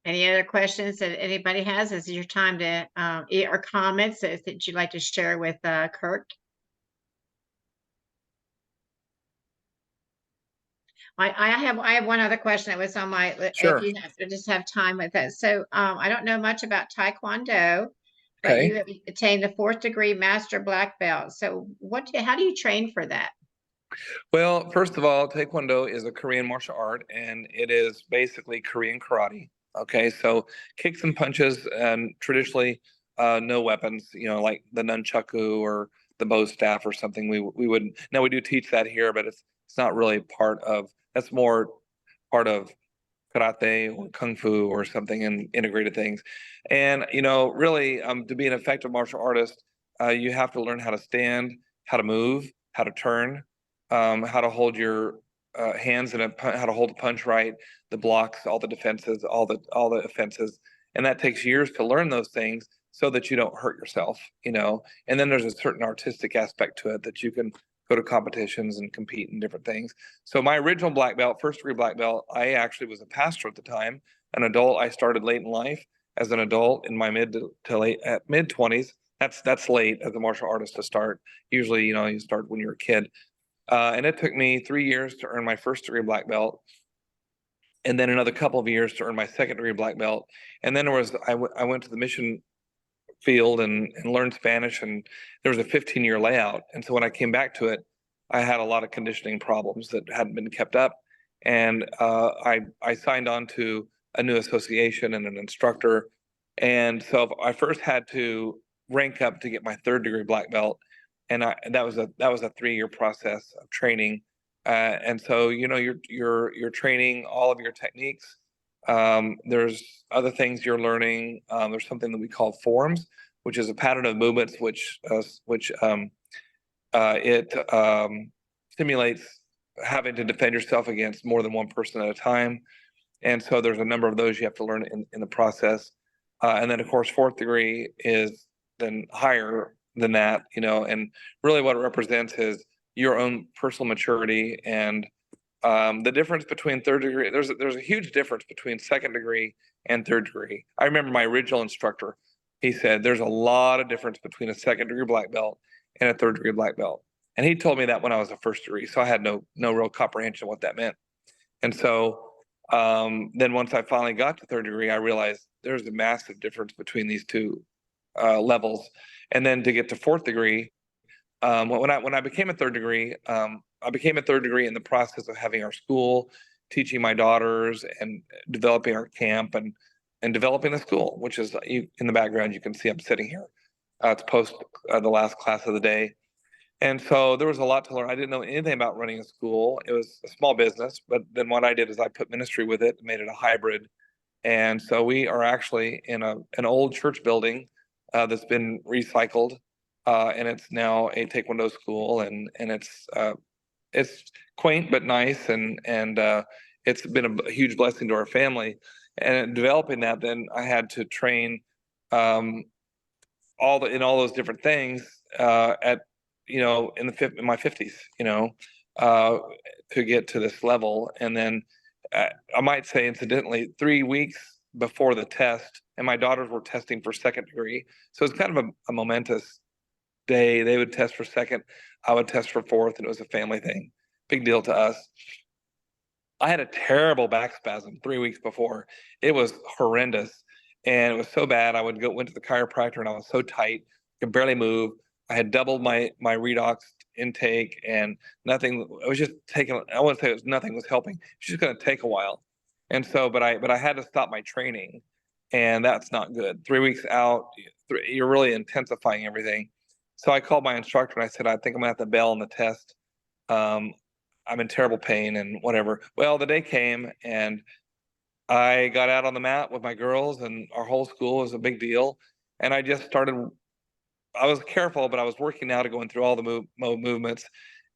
Speaker 1: Any other questions that anybody has? This is your time to, or comments that you'd like to share with Kirk. I have one other question that was on my list.
Speaker 13: Sure.
Speaker 1: If you just have time with us. So I don't know much about Taekwondo, but
Speaker 13: Okay.
Speaker 1: you have attained the 4th degree master black belt. So how do you train for that?
Speaker 13: Well, first of all, Taekwondo is a Korean martial art, and it is basically Korean karate. Okay, so kicks and punches, and traditionally no weapons, like the nunchaku or the bow staff or something. We would now we do teach that here, but it's not really that's more part of karate or kung fu or something, and integrated things. And really, to be an effective martial artist, you have to learn how to stand, how to move, how to turn, how to hold your hands and how to hold the punch right, the blocks, all the defenses, all the offenses, and that takes years to learn those things so that you don't hurt yourself, And then there's a certain artistic aspect to it that you can go to competitions and compete in different things. So my original black belt, 1st degree black belt, I actually was a pastor at the time, an adult. I started late in life as an adult in my mid 20s. That's late as a martial artist to start. Usually, you start when you're a kid. And it took me 3 years to earn my 1st degree black belt, and then another couple of years to earn my 2nd degree black belt. And then I went to the mission field and learned Spanish, and there was a 15-year layout. And so when I came back to it, I had a lot of conditioning problems that hadn't been kept up. And I signed on to a new association and an instructor. And so I first had to rank up to get my 3rd degree black belt. And that was a 3-year process of training. And so, you're training all of your techniques. There's other things you're learning. There's something that we call forms, which is a pattern of movements, which simulates having to defend yourself against more than one person at a time. And so there's a number of those you have to learn in the process. And then, of course, 4th degree is then higher than that, and really what it represents is your own personal maturity. And the difference between 3rd degree, there's a huge difference between 2nd degree and 3rd degree. I remember my original instructor, he said there's a lot of difference between a 2nd degree black belt and a 3rd degree black belt. And he told me that when I was a 1st degree, so I had no real comprehension of what that meant. And so then once I finally got to 3rd degree, I realized there's a massive difference between these two levels. And then to get to 4th degree, when I became a 3rd degree, I became a 3rd degree in the process of having our school, teaching my daughters, and developing our camp, and developing the school, which is in the background. You can see I'm sitting here. It's post the last class of the day. And so there was a lot to learn. I didn't know anything about running a school. It was a small business, but then what I did is I put ministry with it, made it a hybrid. And so we are actually in an old church building that's been recycled, and it's now a Taekwondo school, and it's quaint but nice, and it's been a huge blessing to our family. And in developing that, then I had to train in all those different things at in my 50s, to get to this level. And then I might say, incidentally, 3 weeks before the test, and my daughters were testing for second degree, so it's kind of a momentous day. They would test for second, I would test for fourth, and it was a family thing. Big deal to us. I had a terrible back spasm 3 weeks before. It was horrendous, and it was so bad. I went to the chiropractor, and I was so tight, could barely move. I had doubled my redox intake, and nothing. It was just taking. I wouldn't say nothing was helping. It's just going to take a while, and so, but I had to stop my training, and that's not good. 3 weeks out, you're really intensifying everything. So I called my instructor, and I said, I think I'm gonna have to bail on the test. I'm in terrible pain and whatever. Well, the day came, and I got out on the mat with my girls, and our whole school was a big deal. And I just started. I was careful, but I was working out, going through all the movements,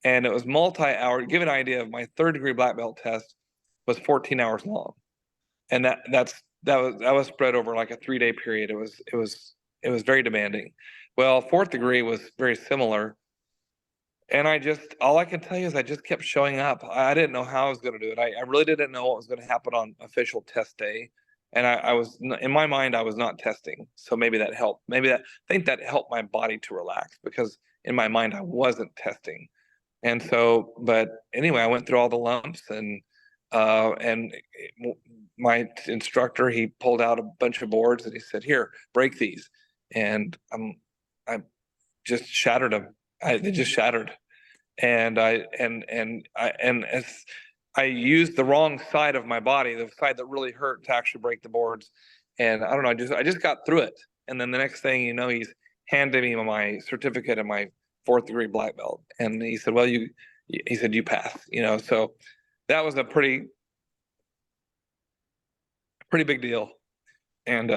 Speaker 13: and it was multi-hour. Give an idea of my third degree black belt test was 14 hours long, and that was spread over like a 3-day period. It was very demanding. Well, fourth degree was very similar. And all I can tell you is I just kept showing up. I didn't know how I was going to do it. I really didn't know what was going to happen on official test day. And I was, in my mind, I was not testing. So maybe that helped. I think that helped my body to relax, because in my mind, I wasn't testing. And so, but anyway, I went through all the lumps, and my instructor, he pulled out a bunch of boards, and he said, "Here, break these." And I just shattered them. They just shattered, and as I used the wrong side of my body, the side that really hurt, to actually break the boards. And I don't know, I just got through it. And then the next thing you know, he's handed me my certificate and my fourth degree black belt, and he said, "Well, you pass." So that was a pretty big deal. And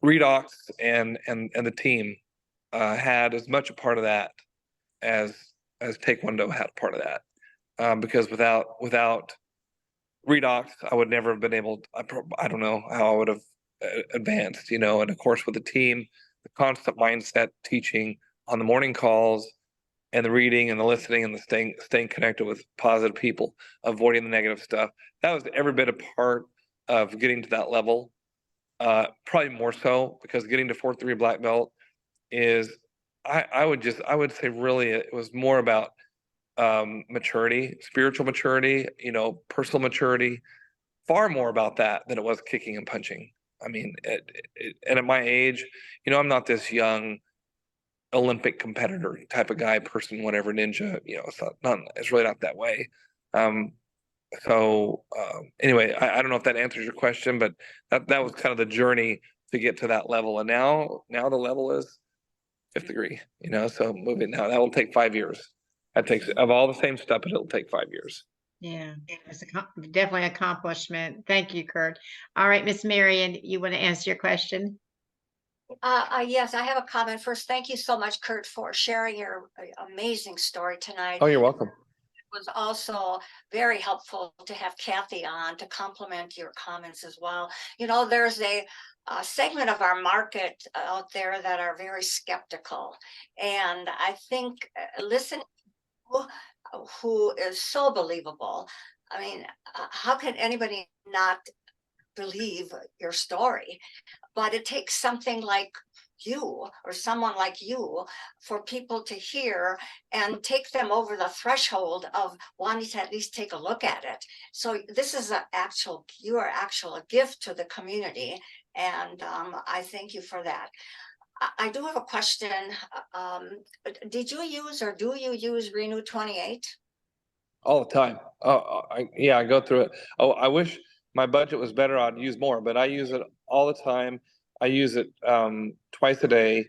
Speaker 13: redox and the team had as much a part of that as Taekwondo had a part of that, because without redox, I would never have been able to, I don't know how I would have advanced, and of course with the team, the constant mindset teaching on the morning calls, and the reading and the listening and the staying connected with positive people, avoiding the negative stuff. That was every bit a part of getting to that level. Probably more so, because getting to fourth degree black belt is, I would say really it was more about maturity, spiritual maturity, personal maturity, far more about that than it was kicking and punching. I mean, and at my age, I'm not this young Olympic competitor type of guy, person, whatever, ninja, it's really not that way. Anyway, I don't know if that answers your question, but that was kind of the journey to get to that level. And now the level is fifth degree, so moving now, that will take 5 years. That takes, of all the same stuff, but it'll take 5 years.
Speaker 1: Yeah, it's definitely an accomplishment. Thank you, Kurt. All right, Miss Marion, you want to answer your question?
Speaker 15: Yes, I have a comment. First, thank you so much, Kurt, for sharing your amazing story tonight.
Speaker 13: Oh, you're welcome.
Speaker 15: It was also very helpful to have Kathy on to complement your comments as well. There's a segment of our market out there that are very skeptical. And I think listening to who is so believable, I mean, how can anybody not believe your story? But it takes something like you or someone like you for people to hear and take them over the threshold of wanting to at least take a look at it. So this is you are actual gift to the community, and I thank you for that. I do have a question. Did you use or do you use Renew 28?
Speaker 13: All the time. I go through it. Oh, I wish my budget was better. I'd use more, but I use it all the time. I use it twice a day.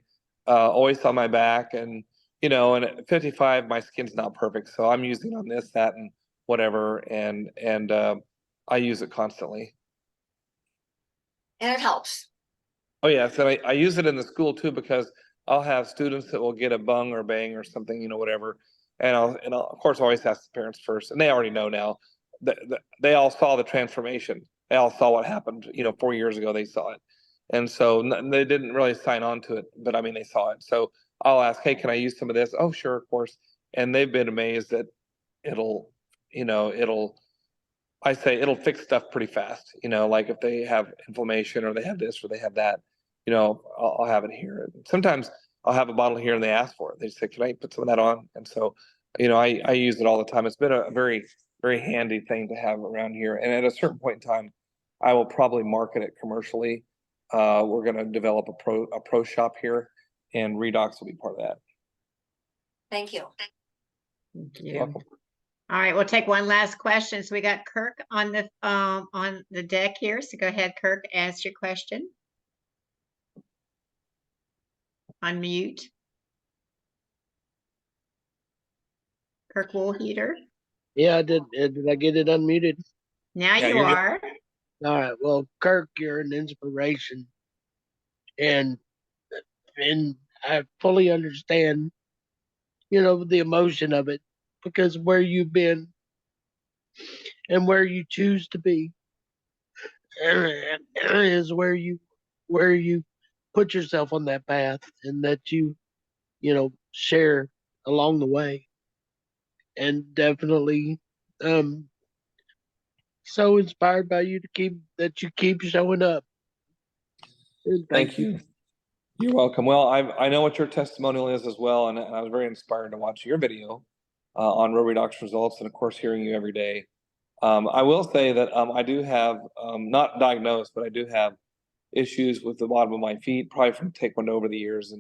Speaker 13: always on my back, and and at 55, my skin's not perfect, so I'm using on this, that, and whatever, and I use it constantly.
Speaker 15: And it helps.
Speaker 13: Oh yeah, so I use it in the school too, because I'll have students that will get a bung or bang or something, whatever, and I'll of course always ask the parents first, and they already know now. They all saw the transformation. They all saw what happened. 4 years ago they saw it, and so they didn't really sign on to it, but I mean they saw it. So I'll ask, hey, can I use some of this? Oh, sure, of course. And they've been amazed that it'll I say it'll fix stuff pretty fast. Like if they have inflammation or they have this or they have that, I'll have it here. Sometimes I'll have a bottle here and they ask for it. They say, can I put some of that on? And so, I use it all the time. It's been a very, very handy thing to have around here. And at a certain point in time, I will probably market it commercially. We're going to develop a pro shop here, and redox will be part of that.
Speaker 15: Thank you.
Speaker 1: Thank you. Welcome. All right, we'll take one last question. So we got Kirk on the deck here. So go ahead, Kirk, ask your question. Unmute. Kirk Woolheater.
Speaker 16: Yeah, I did. Did I get it unmuted?
Speaker 1: Now you are.
Speaker 16: All right. Well, Kirk, you're an inspiration, and I fully understand, the emotion of it, because where you've been and where you choose to be is where you put yourself on that path, and that you share along the way, and definitely so inspired by you to keep showing up. And
Speaker 13: thank you. You're welcome. Well, I know what your testimonial is as well, and I was very inspired to watch your video on redox results, and of course hearing you every day. I will say that I do have, not diagnosed, but I do have issues with the bottom of my feet, probably from Taekwondo over the years,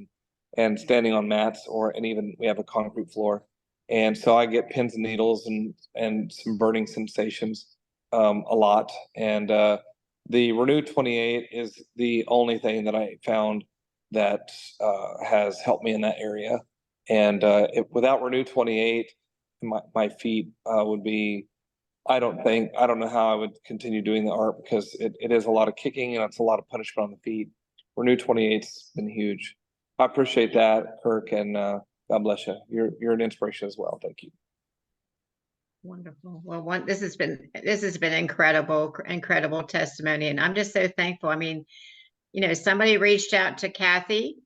Speaker 13: and standing on mats, and even we have a concrete floor, and so I get pins and needles and some burning sensations a lot. And the Renew 28 is the only thing that I found that has helped me in that area. And without Renew 28, my feet would be, I don't know how I would continue doing the art, because it is a lot of kicking and it's a lot of punishment on the feet. Renew 28's been huge. I appreciate that, Kirk, and God bless you. You're an inspiration as well. Thank you.
Speaker 1: Wonderful. Well, this has been incredible testimony, and I'm just so thankful. I mean, somebody reached out to Kathy,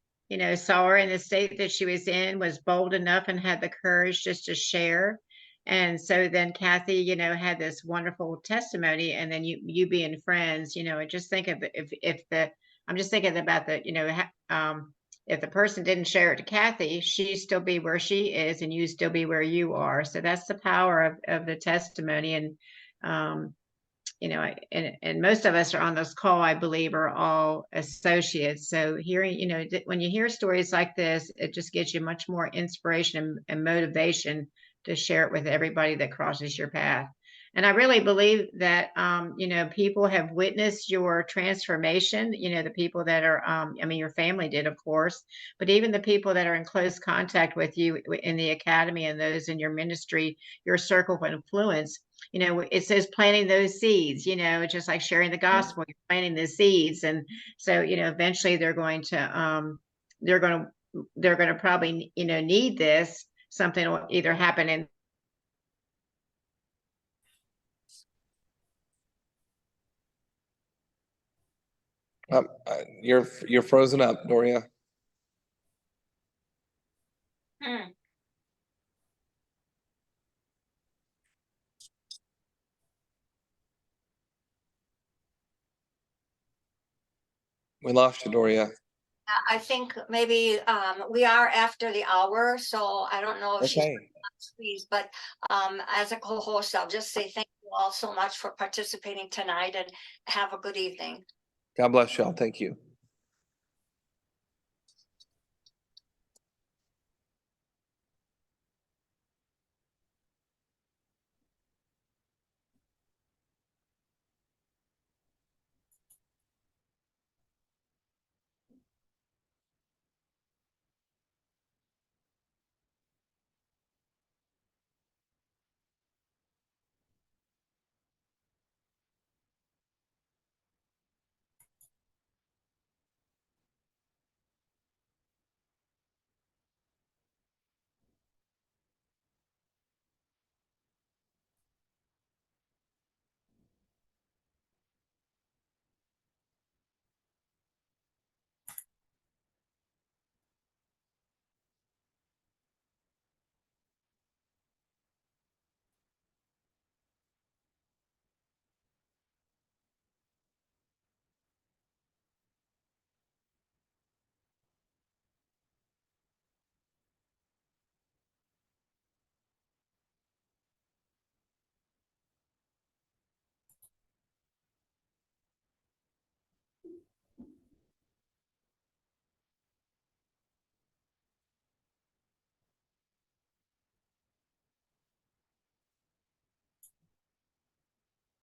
Speaker 1: saw her in the state that she was in, was bold enough and had the courage just to share. And so then Kathy, had this wonderful testimony, and then you being friends, just think of I'm just thinking about if the person didn't share it to Kathy, she'd still be where she is and you still be where you are. So that's the power of the testimony. And, and most of us are on this call, I believe, are all associates. So hearing, when you hear stories like this, it just gives you much more inspiration and motivation to share it with everybody that crosses your path. And I really believe that, people have witnessed your transformation, the people that are, your family did, of course, but even the people that are in close contact with you in the academy and those in your ministry, your circle of influence, it says planting those seeds, just like sharing the gospel, you're planting the seeds. And so, eventually they're going to probably, need this. Something will either happen in
Speaker 13: You're frozen up, Doria. We lost you, Doria.
Speaker 15: I think maybe we are after the hour, so I don't know if she's pleased, but as a co-host, I'll just say thank you all so much for participating tonight, and have a good evening.
Speaker 13: God bless y'all. Thank you.